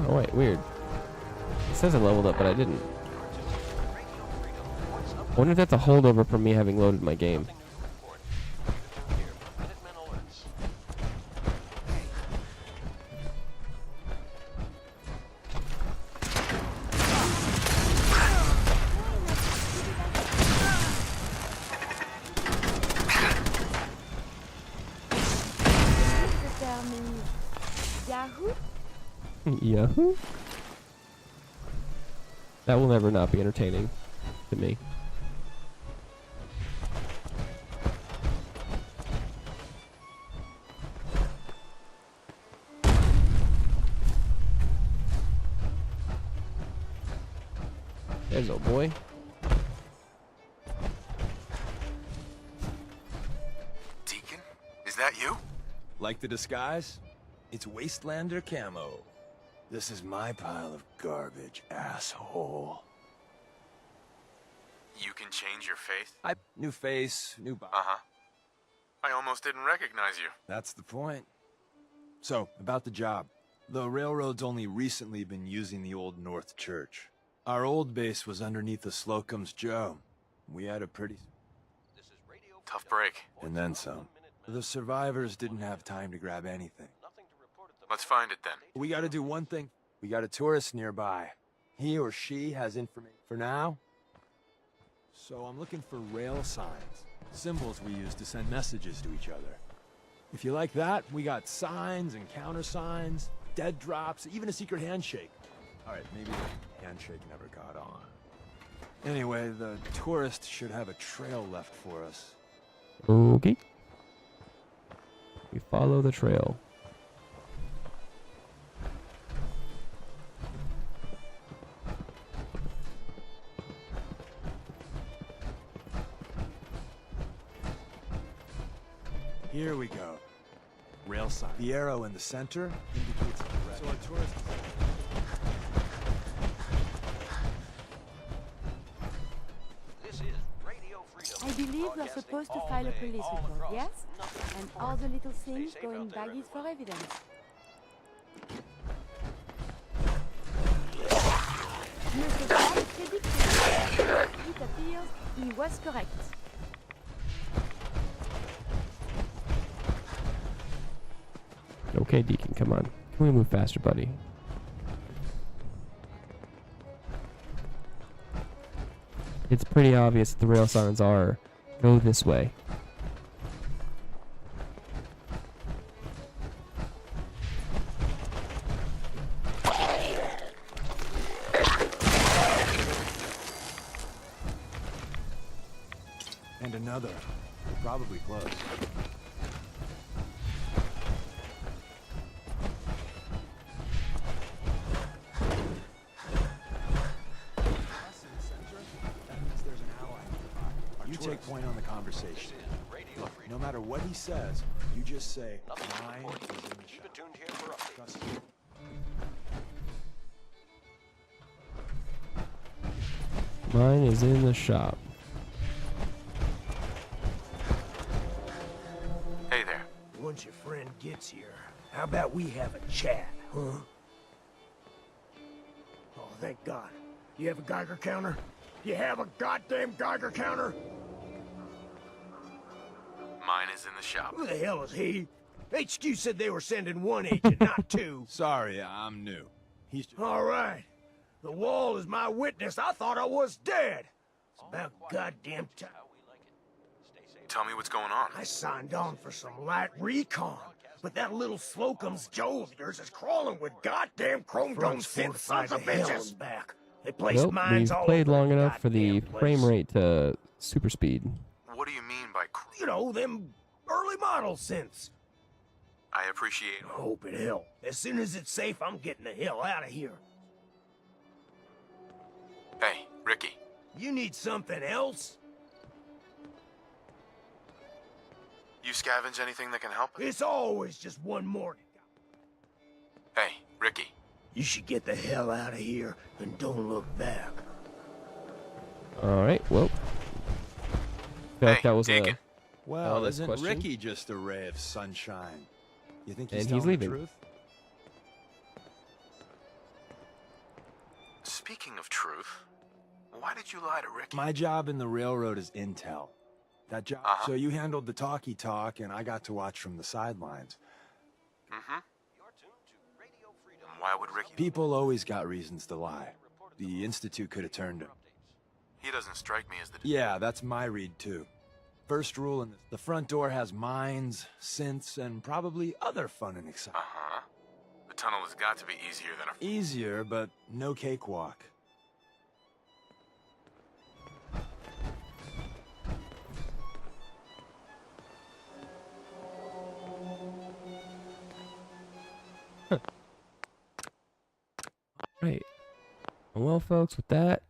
Oh, wait, weird. It says I leveled up, but I didn't. I wonder if that's a holdover from me having loaded my game. Yahoo? Yahoo? That will never not be entertaining to me. There's old boy. Deacon? Is that you? Like the disguise? It's Wastelander camo. This is my pile of garbage, asshole. You can change your face? New face, new body. Uh-huh. I almost didn't recognize you. That's the point. So, about the job. The railroad's only recently been using the Old North Church. Our old base was underneath the Slocum's Joe. We had a pretty... Tough break. And then some. The survivors didn't have time to grab anything. Let's find it then. We gotta do one thing. We got a tourist nearby. He or she has information for now. So I'm looking for rail signs. Symbols we use to send messages to each other. If you like that, we got signs and countersigns, dead drops, even a secret handshake. Alright, maybe the handshake never got on. Anyway, the tourist should have a trail left for us. Okay. We follow the trail. Here we go. Rail sign. The arrow in the center indicates a direction. So a tourist. This is Radio Freedom. I believe we're supposed to file a police report, yes? And all the little things go in baggies for evidence. Mr. Brown predicted. It appears he was correct. Okay, Deacon, come on. Can we move faster, buddy? It's pretty obvious that the rail signs are go this way. And another. We're probably close. Take point on the conversation. Look, no matter what he says, you just say, mine is in the shop. Tuned here for Trust me. Mine is in the shop. Hey there. Once once your friend gets here, how about we have a chat, huh? Oh, thank God. You have a Geiger counter? You have a goddamn Geiger counter? Mine is in the shop. Who the hell is he? HQ said they were sending one agent, not two. Sorry, I'm new. He's just... All right. The wall is my witness. I thought I was dead. It's about goddamn time. Tell me what's going on. I signed on for some light recon, but that little Slocum's Joe of yours is crawling with goddamn chrome dome synth sons of bitches. Back. They placed Nope, mines we've all played over long the enough for the goddamn frame place. rate to super speed. What do you mean by... You know, them early model synths. I appreciate it. I hope it helps. As soon as it's safe, I'm getting the hell out of here. Hey, Ricky. You need something else? You scavenge anything that can help? It's always just one more. Hey, Ricky. You should get the hell out of here and don't look back. Alright, well. I feel like that was Deacon. Well, this isn't question. Ricky just a ray of sunshine? You think And he's he's telling leaving. the truth? Speaking of truth, why did you lie to Ricky? My job in the railroad is intel. That job. So you handled the talky talk, and I got to watch from the sidelines. Mm-hmm. Why would Ricky... People always got reasons to lie. The Institute could have turned him. He doesn't strike me as the... Yeah, that's my read, too. First rule in the front door has mines, synths, and probably other fun and exciting. Uh-huh. The tunnel has got to be easier than a... Easier, but no cakewalk. Right. Well, folks, with that,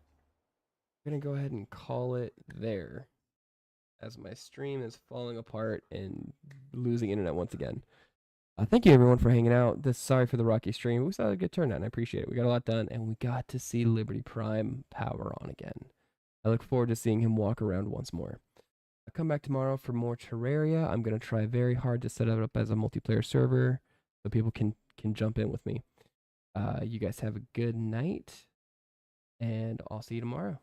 I'm going to go ahead and call it there, as my stream is falling apart and losing internet once again. Thank you, everyone, for hanging out. Sorry for the rocky stream. We saw a good turnout, and I appreciate it. We got a lot done, and we got to see Liberty Prime power on again. I look forward to seeing him walk around once more. I'll come back tomorrow for more Terraria. I'm going to try very hard to set it up as a multiplayer server so people can jump in with me. You guys have a good night, and I'll see you tomorrow.